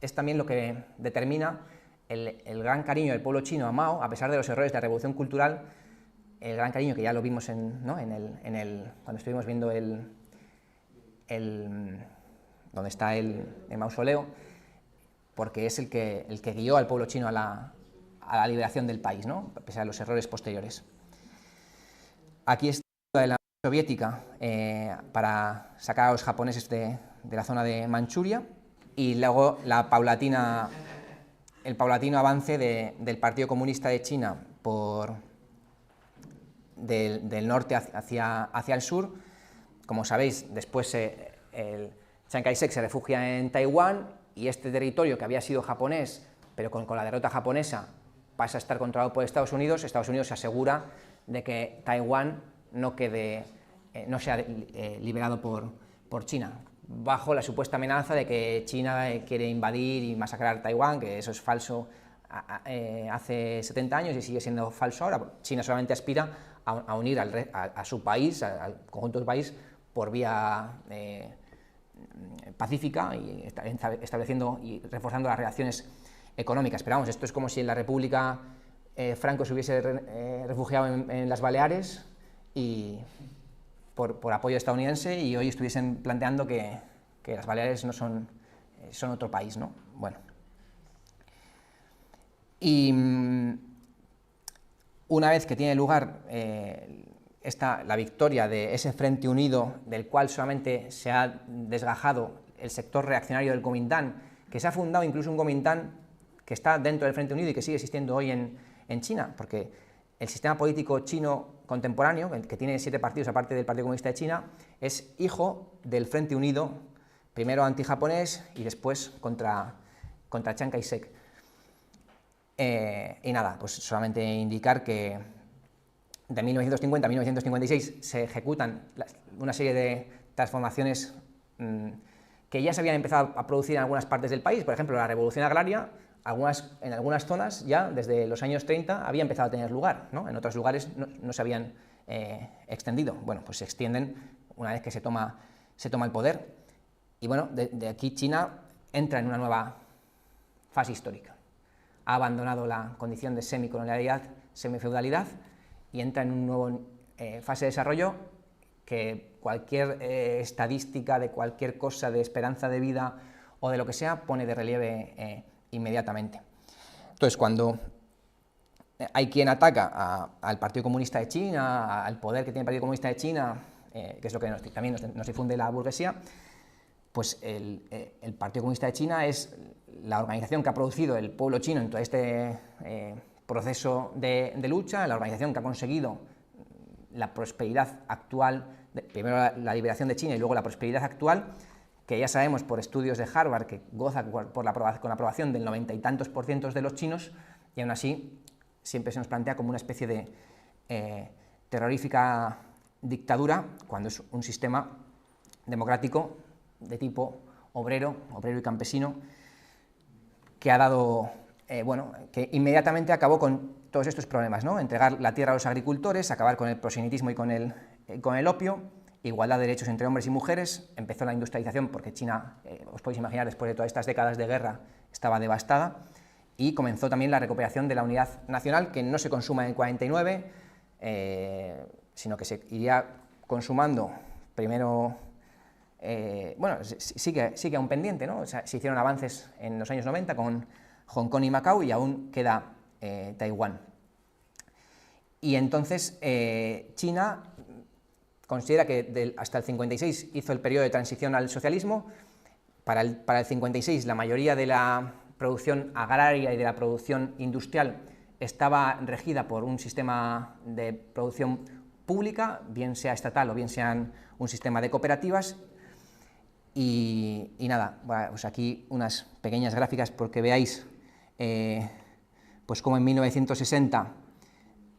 es también lo que determina el gran cariño del pueblo chino a Mao, a pesar de los errores de la revolución cultural, el gran cariño que ya lo vimos cuando estuvimos viendo donde está el mausoleo, porque es el que guió al pueblo chino a la liberación del país, ¿no? A pesar de los errores posteriores. Aquí está la de la Unión Soviética para sacar a los japoneses de la zona de Manchuria, y luego el paulatino avance del Partido Comunista de China del norte hacia el sur. Como sabéis, después Chiang Kai-shek se refugia en Taiwán, y este territorio que había sido japonés, pero con la derrota japonesa pasa a estar controlado por Estados Unidos. Estados Unidos se asegura de que Taiwán no sea liberado por China, bajo la supuesta amenaza de que China quiere invadir y masacrar Taiwán, que eso es falso hace 70 años y sigue siendo falso ahora. China solamente aspira a unir a su país, al conjunto del país, por vía pacífica, y estableciendo y reforzando las relaciones económicas. Pero vamos, esto es como si en la República Franco se hubiese refugiado en las Baleares y por apoyo estadounidense, y hoy estuviesen planteando que las Baleares no son otro país, ¿no? Bueno. Y una vez que tiene lugar la victoria de ese Frente Unido, del cual solamente se ha desgajado el sector reaccionario del Kuomintang, que se ha fundado incluso un Kuomintang que está dentro del Frente Unido y que sigue existiendo hoy en China, porque el sistema político chino contemporáneo, que tiene 7 partidos aparte del Partido Comunista de China, es hijo del Frente Unido, primero antijaponés y después contra Chiang Kai-shek. Y nada, pues solamente indicar que de 1950 a 1956 se ejecutan una serie de transformaciones que ya se habían empezado a producir en algunas partes del país. Por ejemplo, la revolución agraria, en algunas zonas ya desde los años 30 había empezado a tener lugar, ¿no? En otros lugares no se habían extendido. Bueno, pues se extienden una vez que se toma el poder. Y bueno, de aquí China entra en una nueva fase histórica. Ha abandonado la condición de semicolonialidad, semifeudalidad, y entra en una nueva fase de desarrollo que cualquier estadística de cualquier cosa, de esperanza de vida o de lo que sea, pone de relieve inmediatamente. Entonces, cuando hay quien ataca al Partido Comunista de China, al poder que tiene el Partido Comunista de China, que es lo que también nos difunde la burguesía, pues el Partido Comunista de China es la organización que ha producido el pueblo chino en todo este proceso de lucha, la organización que ha conseguido la prosperidad actual, primero la liberación de China y luego la prosperidad actual, que ya sabemos por estudios de Harvard que goza con la aprobación del 90 y tantos % de los chinos, y aún así siempre se nos plantea como una especie de terrorífica dictadura, cuando es un sistema democrático de tipo obrero y campesino, que ha dado, que inmediatamente acabó con todos estos problemas, ¿no? Entregar la tierra a los agricultores, acabar con el prosenitismo y con el opio, igualdad de derechos entre hombres y mujeres, empezó la industrialización, porque China, os podéis imaginar, después de todas estas décadas de guerra, estaba devastada, y comenzó también la recuperación de la unidad nacional, que no se consuma en el 49, sino que se iría consumando primero, sigue aún pendiente, ¿no? O sea, se hicieron avances en los años 90 con Hong Kong y Macao, y aún queda Taiwán. Y entonces China considera que hasta el 56 hizo el periodo de transición al socialismo. Para el 56 la mayoría de la producción agraria y de la producción industrial estaba regida por un sistema de producción pública, bien sea estatal o bien sea un sistema de cooperativas. Y nada, pues aquí unas pequeñas gráficas porque veáis pues como en 1960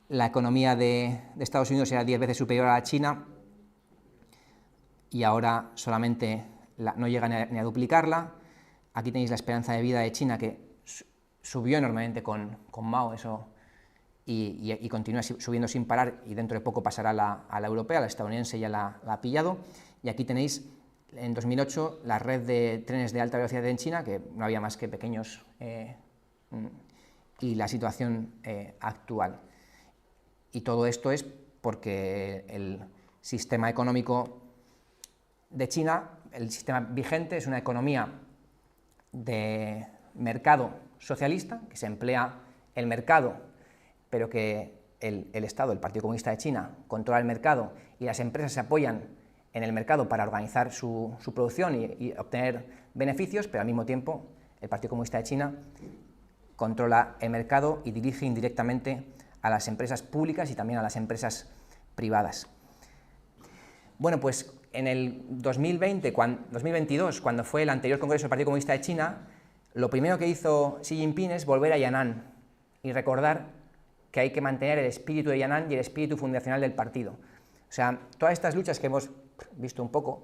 la economía de Estados Unidos era 10 veces superior a la China, y ahora solamente no llega ni a duplicarla. Aquí tenéis la esperanza de vida de China, que subió enormemente con Mao, y continúa subiendo sin parar, y dentro de poco pasará a la europea, la estadounidense ya la ha pillado. Y aquí tenéis, en 2008, la red de trenes de alta velocidad en China, que no había más que pequeños, y la situación actual. Y todo esto es porque el sistema económico de China, el sistema vigente, es una economía de mercado socialista, que se emplea el mercado, pero que el Estado, el Partido Comunista de China, controla el mercado, y las empresas se apoyan en el mercado para organizar su producción y obtener beneficios, pero al mismo tiempo el Partido Comunista de China controla el mercado y dirige indirectamente a las empresas públicas y también a las empresas privadas. Bueno, pues en el 2022, cuando fue el anterior Congreso del Partido Comunista de China, lo primero que hizo Xi Jinping es volver a Yan'an y recordar que hay que mantener el espíritu de Yan'an y el espíritu fundacional del partido. O sea, todas estas luchas que hemos visto un poco,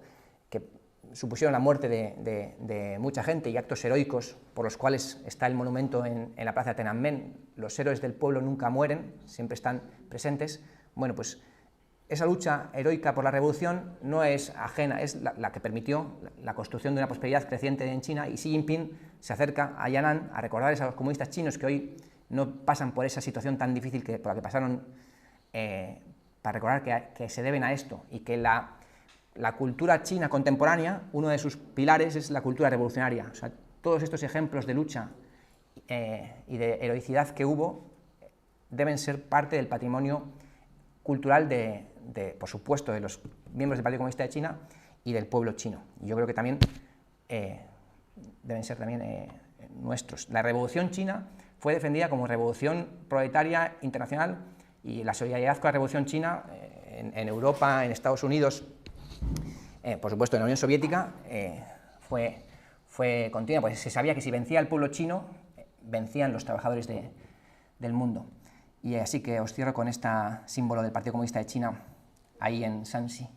que supusieron la muerte de mucha gente y actos heroicos por los cuales está el monumento en la plaza de Tiananmen, los héroes del pueblo nunca mueren, siempre están presentes. Bueno, pues esa lucha heroica por la revolución no es ajena, es la que permitió la construcción de una prosperidad creciente en China, y Xi Jinping se acerca a Yan'an a recordarles a los comunistas chinos que hoy no pasan por esa situación tan difícil por la que pasaron, para recordar que se deben a esto, y que la cultura china contemporánea, uno de sus pilares es la cultura revolucionaria. O sea, todos estos ejemplos de lucha y de heroicidad que hubo deben ser parte del patrimonio cultural por supuesto, de los miembros del Partido Comunista de China y del pueblo chino. Y yo creo que también deben ser también nuestros. La Revolución China fue defendida como revolución proletaria internacional, y la solidaridad con la Revolución China en Europa, en Estados Unidos, por supuesto en la Unión Soviética, fue continua, pues se sabía que si vencía el pueblo chino, vencían los trabajadores del mundo. Y así que os cierro con este símbolo del Partido Comunista de China, ahí en Shanxi.